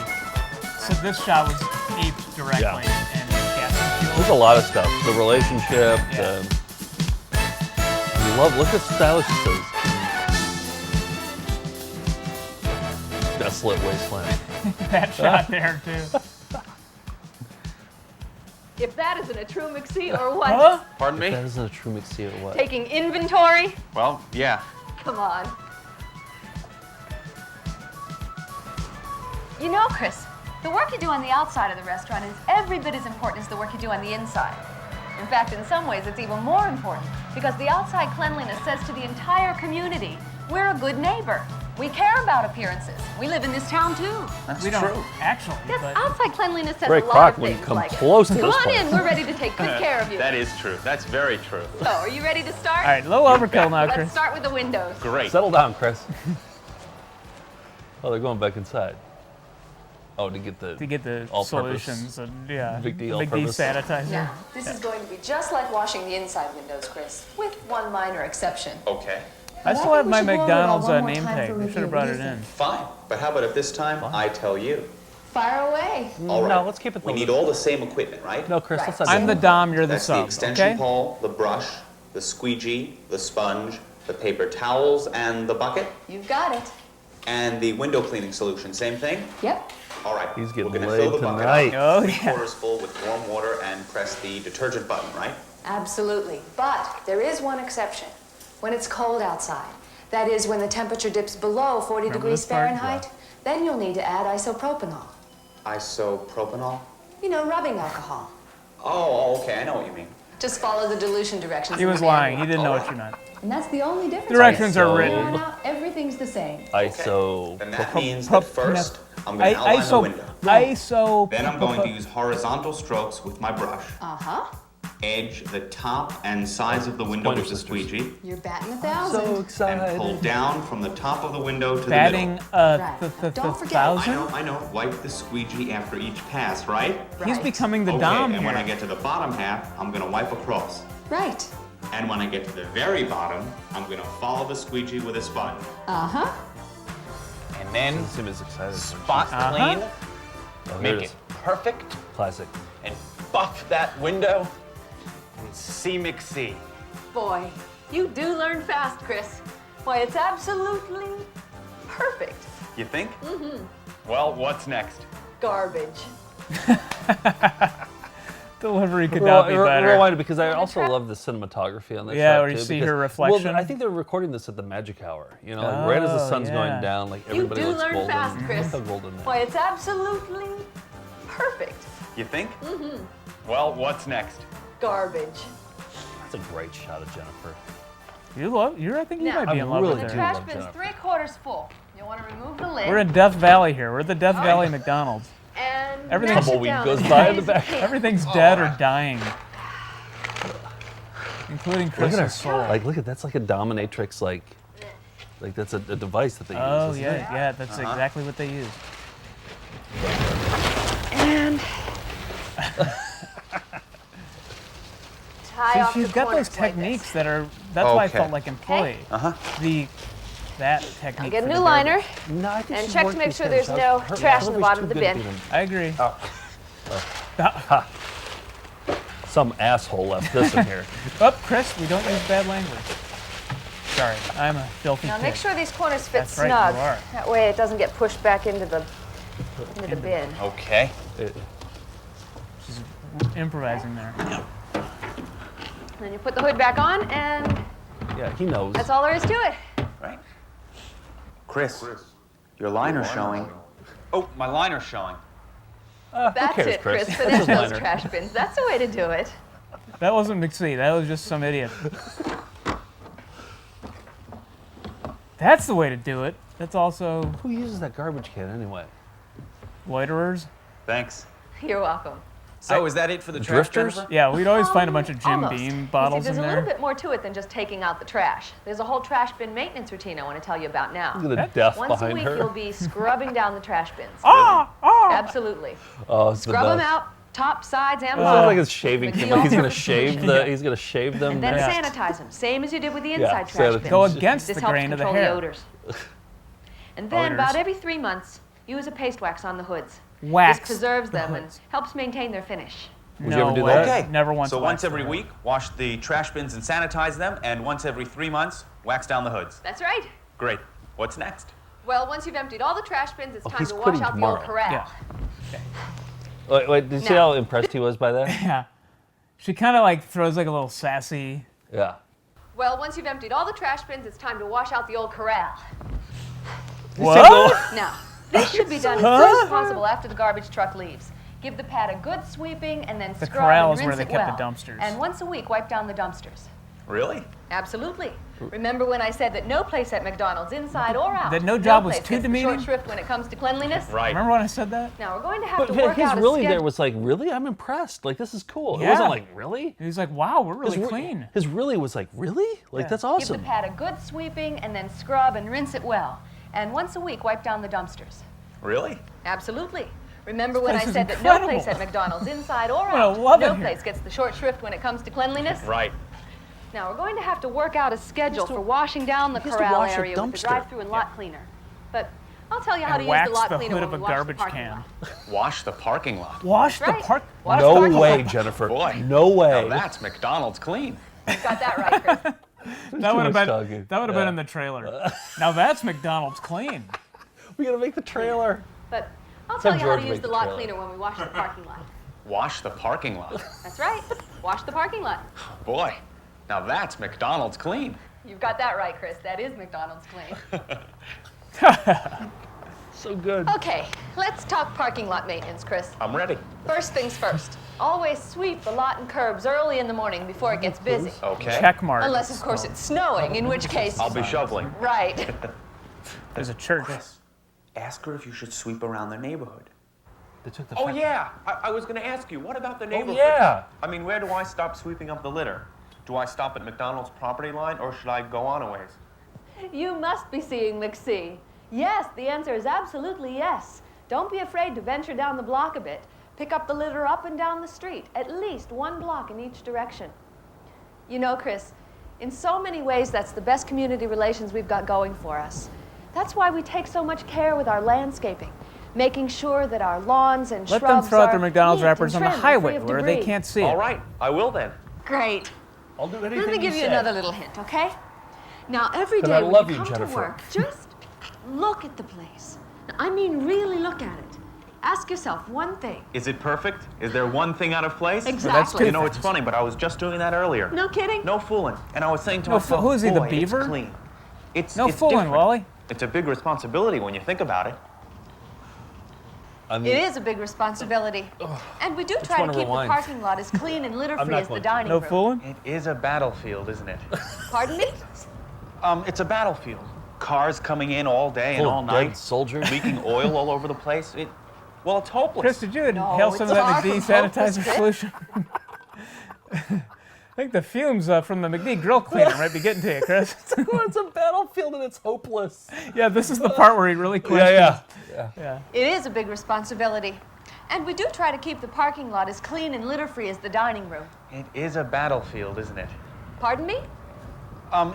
so this shot was aped directly in gas fuel. there's a lot of stuff. The relationship, look how stylish it is. Desolate wasteland. That shot there, too. If that isn't a true McSee or what? Huh? Pardon me? That isn't a true McSee or what? Taking inventory? Well, yeah. Come on. You know, Chris, the work you do on the outside of the restaurant is every bit as important as the work you do on the inside. In fact, in some ways, it's even more important because the outside cleanliness says to the entire community, we're a good neighbor. We care about appearances. We live in this town, too. That's We don't true. actually, Yes, but outside cleanliness says Ray a lot Kroc of wouldn't things come like close to Come this on place. in, we're ready to take good care of you. That is true. That's very true. So, are you ready to start? all right, a little overkill now, Let's Chris. start with the windows. Great. Settle down, Chris. Oh, they're going back inside. Oh, to get the all-purpose Solutions and yeah, Big D Big D all-purpose. sanitizer. Now, this is going to be just like washing the inside windows, Chris, with one minor exception. Okay. I still have we my should go over it all McDonald's one more name time tag. for They should review. have brought What it do you in. think? Fine. But how about if this time I tell you? Fire away. All right. No, let's keep it We the- need all the same equipment, right? No, Chris, Right. let's not I'm do the that. Dom, you're the That's the sub, extension okay? pole, the brush, the squeegee, the sponge, the paper towels, and the bucket, You've got it. and the window cleaning solution. Same thing? Yep. All right. He's getting We're gonna laid fill the bucket tonight. up Oh, yeah. 3/4 full with warm water and press the detergent button, right? Absolutely. But there is one exception. When it's cold outside, that is when the temperature dips below 40 Remember degrees this part? Fahrenheit, then you'll need to add isopropanol. Isopropanol? You know, rubbing alcohol. Oh, okay. I know what you mean. Just follow the dilution directions. He in was the lying. He manual. didn't know what you meant. And that's the only difference. Directions are So- From here on written. out, everything's the same. ISO. Then that means that first I'm going to outline the window. ISO. Then I'm going to use horizontal strokes with my brush. Uh-huh. Edge the top and sides of the window with the squeegee. You're batting 1,000. So And pull excited. down from the top of the window to batting the Right. the Don't forget. thousand. I know. Wipe the squeegee after each pass, right? He's Right. becoming the Okay, Dom and when I here. get to the bottom half, I'm gonna wipe across. Right. And when I get to the very bottom, I'm gonna follow the squeegee with a sponge. Uh-huh. And then Doesn't seem as excited. spot clean, Oh, here make it it is. perfect, Classic. and buff that window, and see McSee. Boy, you do learn fast, Chris. Why, it's absolutely perfect. You think? Mm-hmm. Well, what's next? Garbage. Delivery could not be better. Rewind it because I also love the cinematography on this Yeah, shot where you too, see because- her reflection. Well, I think they're recording this at the magic hour. You know, like right as the Oh, sun's yeah. going down, like You everybody do looks learn golden. fast, Chris. Look how golden they are. Why, it's absolutely perfect. You think? Mm-hmm. Well, what's next? Garbage. That's a great shot of Jennifer. I think you Now, might be in I love really with The do her. trash love bin's Jennifer. 3/4 full. You want to remove the lid We're in Death Valley here. We're the Death Valley McDonald's. and everything- mash Tumbleweed it down goes as by tight in the as you back. can. Everything's dead or dying, including Look at her. Chris's soul. Like, look at that's like a dominatrix. Like that's a device that they use. Oh isn't yeah, it? yeah. That's exactly what they use. And tie See, off she's the got corners those like this. techniques that are. That's why I Okay. felt like employee. That technique. Get a for new the liner. No, I think And she's check to worked make these sure things there's out. no Her- trash in the Hillary bottom too of the good at bin. being- I agree. Some asshole left this in here. Oh, Chris, we don't use bad language. Sorry, I'm a filthy Now kid. make sure these corners fit That's right, snug. you are. That way it doesn't get pushed back into the bin. Okay. She's improvising there. Then you put the hood back on, and Yeah, he knows. that's all there is to it. Right. Chris, your liner's showing. Oh, my liner's showing. That's cares, it, Chris? Chris. That's Finish his those liner. trash bins. That's the way to do it. That wasn't McSee. That was just some idiot. That's the way to do it. That's also Who uses that garbage can anyway? loiterers. Thanks. You're welcome. So is that it for the trash, Drifters? Jennifer? Yeah, we'd always find a bunch of Jim Almost. Beam You bottles see, in there's a little there. bit more to it than just taking out the trash. There's a whole trash bin maintenance routine I want to tell you about now. Look at the death Once a behind week, her. you'll be scrubbing down the trash bins. Absolutely. Oh, it's Scrub the them best. out, top, sides, and It sounds like bottom. it's shaving With him. the Like he's gonna ultimate shave solution. the. He's gonna shave them. And then next. sanitize them, same as you did with the Yeah, inside trash sanitize. bins. Go against This the helps grain of the control hair. odors. And then, Odors. about every 3 months, use a paste wax on the hoods. Wax This preserves them the and hoods. helps maintain their finish. Would No you ever do way. that? Okay. Never once. So once waxed every the hood. week, wash the trash bins and sanitize them, and once every 3 months, wax down the hoods. That's right. Great. What's next? Well, once you've emptied all the trash bins, it's time he's to wash quitting out the old tomorrow. corral. Yeah. Wait, did you see No. how impressed he was by that? Yeah. She kind of like throws like a little sassy. Yeah. Well, once you've emptied all the trash bins, it's time to wash out the old corral. What? Now, this should be done as soon as possible after the garbage truck leaves. Give the pad a good sweeping and then The scrub corral and is where rinse they it kept well. the dumpsters. And once a week, wipe down the dumpsters. Really? Absolutely. Remember when I said that no place at McDonald's, inside or out, That no job no was place too gets the short demeaning? shrift when it comes to cleanliness? Right. Remember when I said that? Now we're going to have But to work his out a really schedule. there was like, really? I'm impressed. Like, this is cool. It Yeah. wasn't like, really? He's like, wow, we're really His clean. His really was like, really? Like, Yeah. that's Give awesome. the pad a good sweeping and then scrub and rinse it well. And once a week, wipe down the dumpsters. Really? Absolutely. Remember when I place is said that no incredible. place at McDonald's, inside or I out, love it no here. place gets the short shrift when it comes to cleanliness? Right. Now, we're going to have to work out a schedule for washing down the he has to corral wash a area with the dumpster. drive-through and lot cleaner. But I'll tell you how And to use the wax lot the cleaner hood when of we a wash the garbage parking can. lot. Wash the parking lot. Wash the Right. park. Wash the No parking way, lot. Jennifer. Boy. No way. Now that's McDonald's clean. Got that right, Chris. That would have much been talking. that would have been in the trailer. Now that's McDonald's clean. We gotta make the trailer. But I'll Let's tell have you how George to use make the the lot trailer. cleaner when we wash the parking lot. Wash the parking lot. That's right. Wash the parking lot. Boy, now that's McDonald's clean. You've got that right, Chris. That is McDonald's clean. So good. Okay, let's talk parking lot maintenance, Chris. I'm ready. First things first. Always sweep the lot and curbs early in the morning before it gets busy. Okay. Check mark. Unless, of course, it's snowing, in which case... I'll be shoveling. Right. There's a church. Ask her if you should sweep around their neighborhood. They took the Oh, fuck- yeah. I was going to ask you, what about the neighborhood? yeah. I mean, where do I stop sweeping up the litter? Do I stop at McDonald's property line, or should I go on a ways? You must be seeing McC. Yes, the answer is absolutely yes. Don't be afraid to venture down the block a bit. Pick up the litter up and down the street, at least one block in each direction. You know, Chris, in so many ways, that's the best community relations we've got going for us. That's why we take so much care with our landscaping, making sure that our lawns and Let shrubs them throw out are their McDonald's neat wrappers and on the trimmed and free highway of where they debris. can't see All it. right, I will then. Great. I'll do anything Let me give you say. another little hint, okay? Now, every 'Cause day I when love you you, come Jennifer. to work, just look at the place. Now, I mean, really look at it. Ask yourself one thing. Is it perfect? Is there one thing out of place? Exactly. You know, it's funny, but I was just doing that earlier. No kidding? No fooling. And I was saying to No myself, who is he, the boy, beaver? it's clean. It's No fooling, different. Wally. It's a big responsibility when you think about it. I mean, It is a big responsibility. And we do try one to to keep the rewind? parking lot as clean and litter-free not as the going to. dining No room. fooling. It is a battlefield, isn't it? Pardon me? It's a battlefield. Cars coming in all day and full all of night, dead soldiers. leaking oil all over the place. Well, it's hopeless. Chris, did you inhale No, some of it's that far McD from hopeless, sanitizer Chris. solution? I think the fumes from the McD grill cleaner might be getting to you, Chris. Oh, it's a battlefield and it's hopeless. Yeah, this is the part where he really questions. Yeah. It is a big responsibility. And we do try to keep the parking lot as clean and litter-free as the dining room. It is a battlefield, isn't it? Pardon me?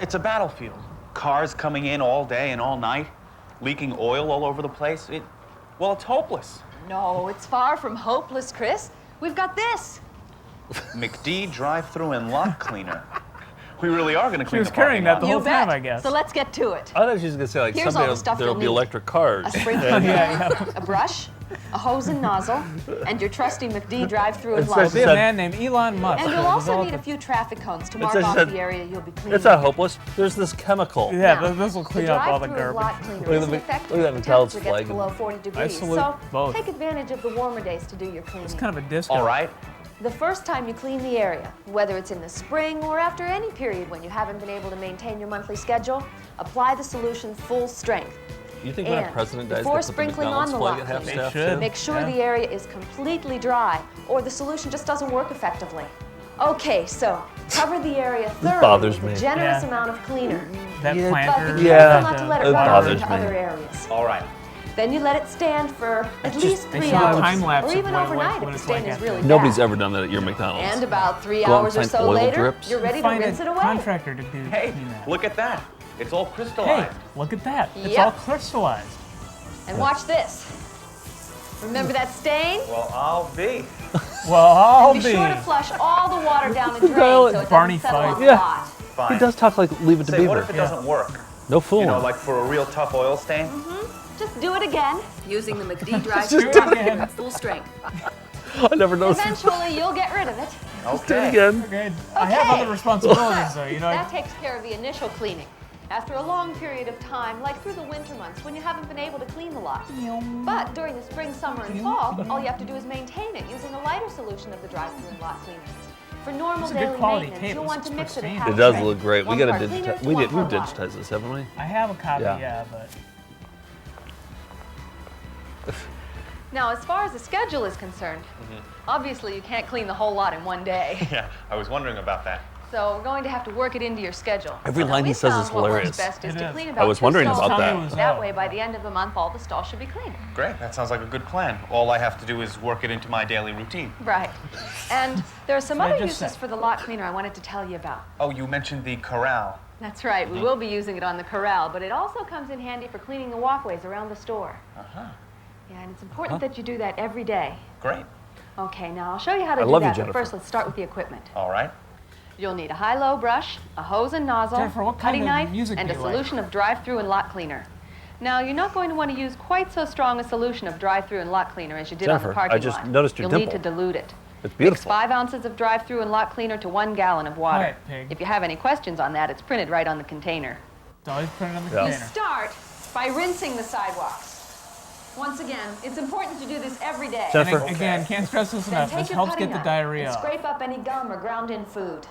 It's a battlefield. Cars coming in all day and all night, leaking oil all over the place. Well, it's hopeless. No, it's far from hopeless, Chris. We've got this. McD drive-through and lot cleaner. We really are going to She clean was the carrying parking that lot. the You whole time, bet. I guess. So let's get to it. I thought she was gonna say like Here's all the someday stuff there'll you'll be need. electric cars. A sprinkler, a brush, a hose and nozzle, and your trusty McD drive-through and It There'll says lot. be a said- man named Elon Musk. And you'll who also developed need a few traffic cones to mark says- off said- the area you'll be cleaning. It's not hopeless. There's this chemical. Yeah, Now, this will the clean up all the drive-through and garbage. lot cleaner Look at isn't the- effective look at that when the McDonald's temperature gets flag. below 40 degrees. salute So both. take advantage of the warmer days to do your cleaning. It's kind of a disco. All right. The first time you clean the area, whether it's in the spring or after any period when you haven't been able to maintain your monthly schedule, apply the solution full strength. You think when a And president dies, before they put the sprinkling McDonald's on the flag lot at half cleaner, staff should. too? Make sure Yeah. the area is completely dry or the solution just doesn't work effectively. Okay, so cover the area thoroughly bothers with me. a generous Yeah. amount of cleaner. That Yeah. But planter. be Yeah. careful not to let it It run bothers into me. other areas. All right. Then you let it stand for at least they 3 should have hours, time lapse or of even when- overnight when if the it's stain like is after. really Nobody's bad. ever done that at your McDonald's. And about 3 Go out and hours or find so oil later, drips. you're ready to Find rinse a it away. contractor to do Hey, clean that. look at that. It's all Hey, crystallized. look at that. It's Yep. all crystallized. And watch this. Remember that stain? Well, I'll be. Well, I'll Be be. sure to flush all the water down the drain dial so it. it Barney doesn't settle Fife. on the Yeah. lot. Fine. He does talk like Leave It to Say, Beaver. what if it doesn't work? No fooling. You know, like for a real tough oil stain? Just do it again, using the McD Just drive-through do it again. at full strength. I never noticed. Eventually, you'll get rid of it. Do it again. Okay. I have Okay. other responsibilities, though. You know, That takes care of the initial cleaning. After a long period of time, like through the winter months when you haven't been able to clean the lot. But during the spring, summer, and fall, all you have to do is maintain it using a lighter solution of the drive-through and lot cleaner. For normal It's a good daily quality maintenance, tape. you'll want It's to mix it pristine. at half It does strength. look great. We One got to part cleaner digitize. to We've one part water. digitized this, haven't we? I have a copy, Yeah. yeah, but Now, as far as the schedule is concerned, obviously you can't clean the whole lot in one day. Yeah, I was wondering about that. So we're going to have to work it into your schedule. Every Now, line he we says found is what works hilarious. best is It to is. clean I about was 2 wondering stalls about a that. week. That way, by the end of the month, all the stalls should be clean. Great, that sounds like a good plan. All I have to do is work it into my daily routine. Right. And there are some That's what I other just uses said. for the lot cleaner I wanted to tell you about. Oh, you mentioned the corral. That's right. We will be using it on the corral, but it also comes in handy for cleaning the walkways around the store. Uh-huh. Yeah, and it's important that you do that every day. Great. Okay, now I'll show you how to I do love you, that. But Jennifer. first, let's start with the equipment. All right. You'll need a high-low brush, a hose and nozzle, Jennifer, what cutting kind of knife, music and do a you like? solution of drive-through and lot cleaner. Now, you're not going to want to use quite so strong a solution of drive-through and lot cleaner as you did on Jennifer, the parking I just lot. noticed your You'll need to dimple. dilute it. It's Mix beautiful. 5 ounces of drive-through and lot cleaner to 1 gallon of water. Quiet, pig. If you have any questions on that, it's printed right on the container. it's always printed on the Yeah. You container. start by rinsing the sidewalks. Once again, it's important to do this every day. Jennifer. And again, can't stress this Then enough. take This your helps cutting get the knife diarrhea and off. scrape up any gum or ground-in food.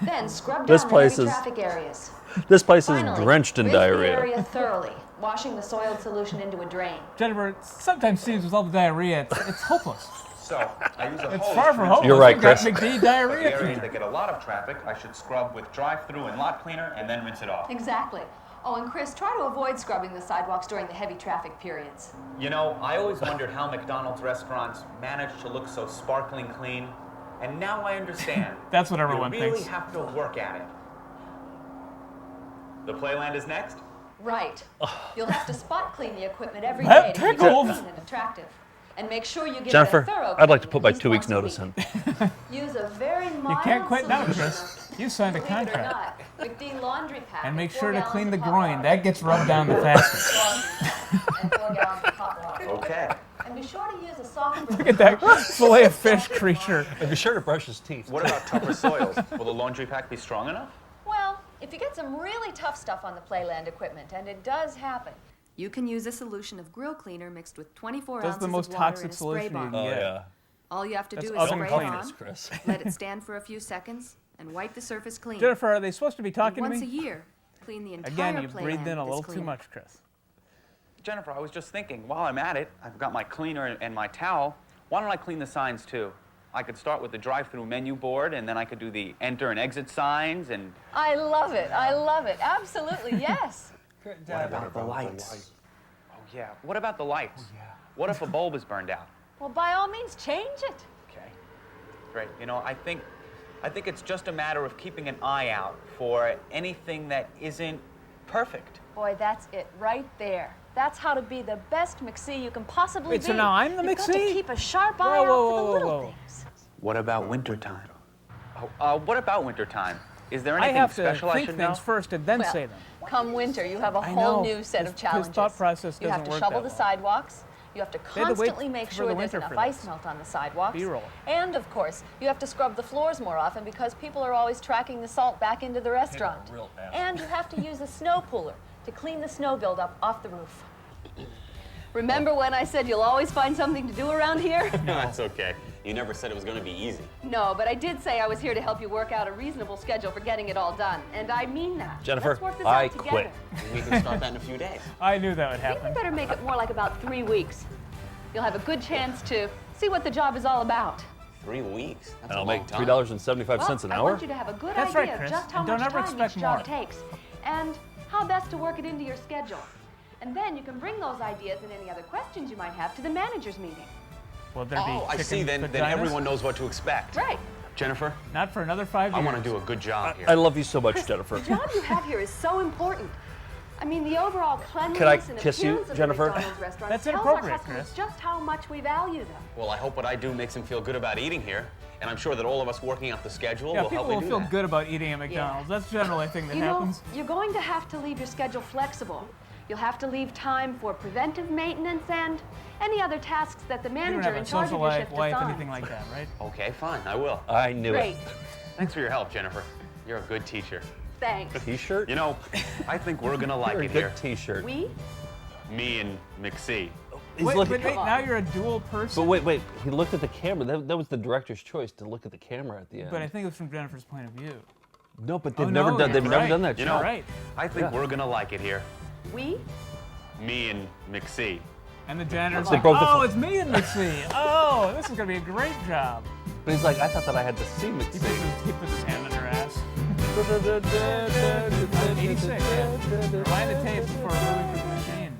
Then scrub This down the place heavy is- traffic areas. This place is Finally, drenched in rinse the diarrhea. area thoroughly, washing the soiled solution into a drain. Jennifer, it sometimes seems with all the diarrhea, it's hopeless. So, I use a It's hose far to from rinse hopeless. You're right, We've got Chris. McD the diarrhea areas cleaner. that get a lot of traffic. I should scrub with drive-through and lot cleaner and then rinse it off. Exactly. Oh, and Chris, try to avoid scrubbing the sidewalks during the heavy traffic periods. You know, I always wondered how McDonald's restaurants manage to look so sparkling clean, and now I understand. That's what everyone you really thinks. have to work at it. The playland is next? Right. You'll have to spot clean the equipment every That day to keep it tickles. clean and attractive. And make sure you give Jennifer, it a thorough I'd like to cleaning put at my least 2 weeks' once notice a in. week. Use a very mild You can't quit now, solution Chris. of, You signed a believe it or contract. not, McD laundry pack And make 4 sure to gallons clean of the hot groin. water. That gets rubbed down the fastest. And 4 gallons of hot water. Okay. And be sure to use a soft Look at that fillet of fish creature. And be sure to brush his teeth. What about tougher soils? Will the laundry pack be strong enough? Well, if you get some really tough stuff on the Playland equipment, and it does happen, you can use a solution of grill cleaner mixed with 24 That's ounces the most of water in toxic a spray solution you bottle. can Oh, get. yeah. All you have to That's do is oven spray it cleaners, on, Chris. let it stand for a few seconds, and wipe the surface clean. Jennifer, are they supposed to be And talking to once a me? year, clean the entire Again, you Playland breathed in a with little this too cleaner. much, Chris. Jennifer, I was just thinking, while I'm at it, I've got my cleaner and my towel. Why don't I clean the signs too? I could start with the drive-through menu board, and then I could do the enter and exit signs, and I love it. I love it. Absolutely, yes. what about the lights? Oh yeah. What about the lights? What if a bulb is burned out? Well, by all means, change it. Okay. Great. You know, I think it's just a matter of keeping an eye out for anything that isn't perfect. Boy, that's it right there. That's how to be the best McSee you can possibly Wait, be. so now I'm the You've got to McSee? keep a sharp eye Whoa, out whoa, for the whoa, little whoa. things. What about wintertime? What about wintertime? Is there I anything have to special I think should things know? first and then Well, say them. Come winter, you have a I whole know. new set of His challenges. thought process You have doesn't to work shovel that the way. sidewalks. You have to had to wait constantly make for sure the there's winter enough for ice this. melt on the sidewalks. B-roll. And of course, you have to scrub the floors more often because people are always tracking the salt back into the restaurant. real ass. And you have to use a snow cooler to clean the snow buildup off the roof. Remember when I said you'll always find something to do around here? That's okay. You never said it was going to be easy. No, but I did say I was here to help you work out a reasonable schedule for getting it all done. And I mean that. Jennifer, Let's work this I out together. quit. We can start that in a few days. I knew that would I think we happen. better make it more like about 3 weeks. You'll have a good chance to see what the job is all about. 3 weeks? That's And a I'll long make time. $3.75 an I hour. want you to have a good That's idea right, Chris. of just how And don't much ever time expect each job more. takes and how best to work it into your schedule. And then you can bring those ideas and any other questions you might have to the manager's meeting. Will there be Oh, I chicken see. Then vaginas? everyone knows what to expect. Right. Jennifer, Not for another 5 years. I want to do a good job here. I love you so much, Jennifer. The job you have here is so important. I mean, the overall cleanliness Could I and kiss you, appearance of Jennifer? the McDonald's restaurant That's tells our inappropriate, customers Chris. just how much we value them. Well, I hope what I do makes him feel good about eating here. And I'm sure that all of us working out the schedule Yeah, will people help me will do feel that. good about eating at McDonald's. That's generally a thing that You know, happens. you're going to have to leave your schedule flexible. You'll have to leave time for preventive maintenance and any other tasks that the You don't manager have in a charge social of your life, shift wife, assigns. anything like that, right? Okay, fine. I will. I knew Great. it. Thanks for your help, Jennifer. You're a good teacher. thanks. T-shirt. You know, I think we're gonna like Very it good here. T-shirt. We? Me and McC. He's Wait, looking. but wait, now you're a dual person. But wait. He looked at the camera. That was the director's choice to look at the camera at the end. But I think it was from Jennifer's point of view. No, but they've Oh, never no, done. They've you're never right. done that. You show. know, right. I think Yeah. we're gonna like it here. We? Me and McC. And the janitor's They like, broke the oh, fo- it's me and McC. Oh, this is going to be a great job. But he's like, I thought that I had to see He puts McC. his hand in her ass. 86, yeah. Rewind the tapes before moving to the machine.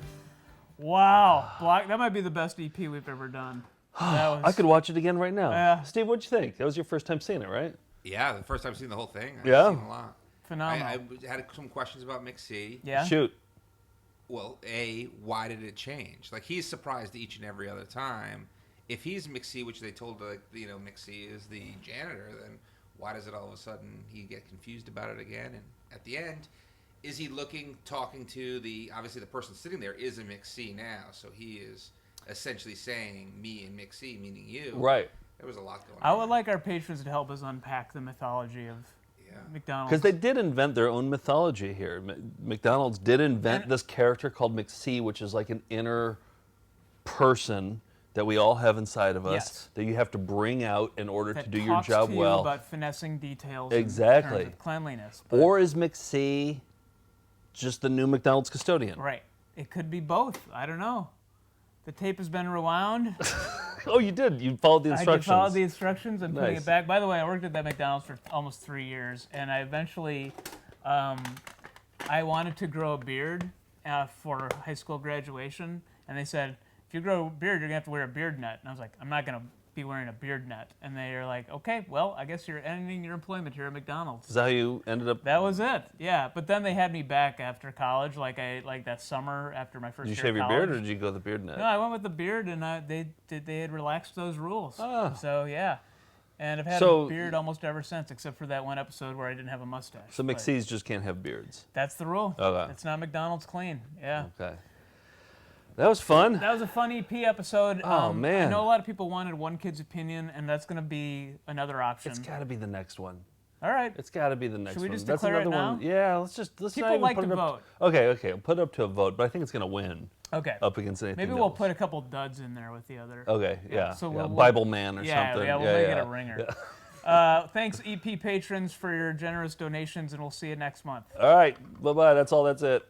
Wow. That might be the best EP we've ever done. That was, I could watch it again right now. Yeah. Steve, what'd you think? That was your first time seeing it, right? Yeah, the first time I've seen the whole thing. I've Yeah. seen a lot. phenomenal. I had some questions about McC. Yeah? Shoot. Well, why did it change? Like, he's surprised each and every other time. If he's McC, which they told, McC is the janitor, then why does it all of a sudden he get confused about it again? And at the end, is he talking to obviously the person sitting there is a McC now, so he is essentially saying me and McC, meaning you. Right. There was a lot going on. I would like our patrons to help us unpack the mythology of McDonald's. Because they did invent their own mythology here. McDonald's did invent this character called McC, which is like an inner person that we all have inside of us Yes. that you have to bring out in order that to do your talks job to you well. about finessing details Exactly. in terms of cleanliness. But- Or is McC just the new McDonald's custodian? right. It could be both. I don't know. The tape has been rewound. Oh, you did. You followed the I instructions. did follow the instructions. I'm putting Nice. it back. By the way, I worked at that McDonald's for almost 3 years, and I eventually, I wanted to grow a beard for high school graduation, and they said, if you grow a beard, you're gonna have to wear a beard net. And I was like, I'm not gonna be wearing a beard net. And they are like, okay, well, I guess you're ending your employment here at McDonald's. Is that how you ended up? That was it. Yeah, but then they had me back after college, like that summer after my first Did you year shave of your college. beard or did you go the beard net? No, I went with the beard, and they had relaxed those rules. Ah. So yeah, and I've had So- a beard almost ever since, except for that one episode where I didn't have a mustache. So But McC's just can't have beards. that's the rule. Okay. It's not McDonald's clean. Yeah. Okay. That was fun. That was a fun EP episode. Oh, man. I know a lot of people wanted one kid's opinion, and that's going to be another option. It's got to be the next one. All right. It's got to be the next Should we one. just That's declare it another one. now? Yeah, let's not People even like put to it up. vote. Okay, I'll put it up to a vote, but I think it's going to win Okay. up against anything Maybe we'll else. put a couple duds in there with the other. Okay, yeah. So yeah. we'll- Bible Man or yeah, something. Yeah, we'll make it yeah. a ringer. Yeah. Thanks, EP patrons, for your generous donations, and we'll see you next month. All right, bye-bye. That's all. That's it.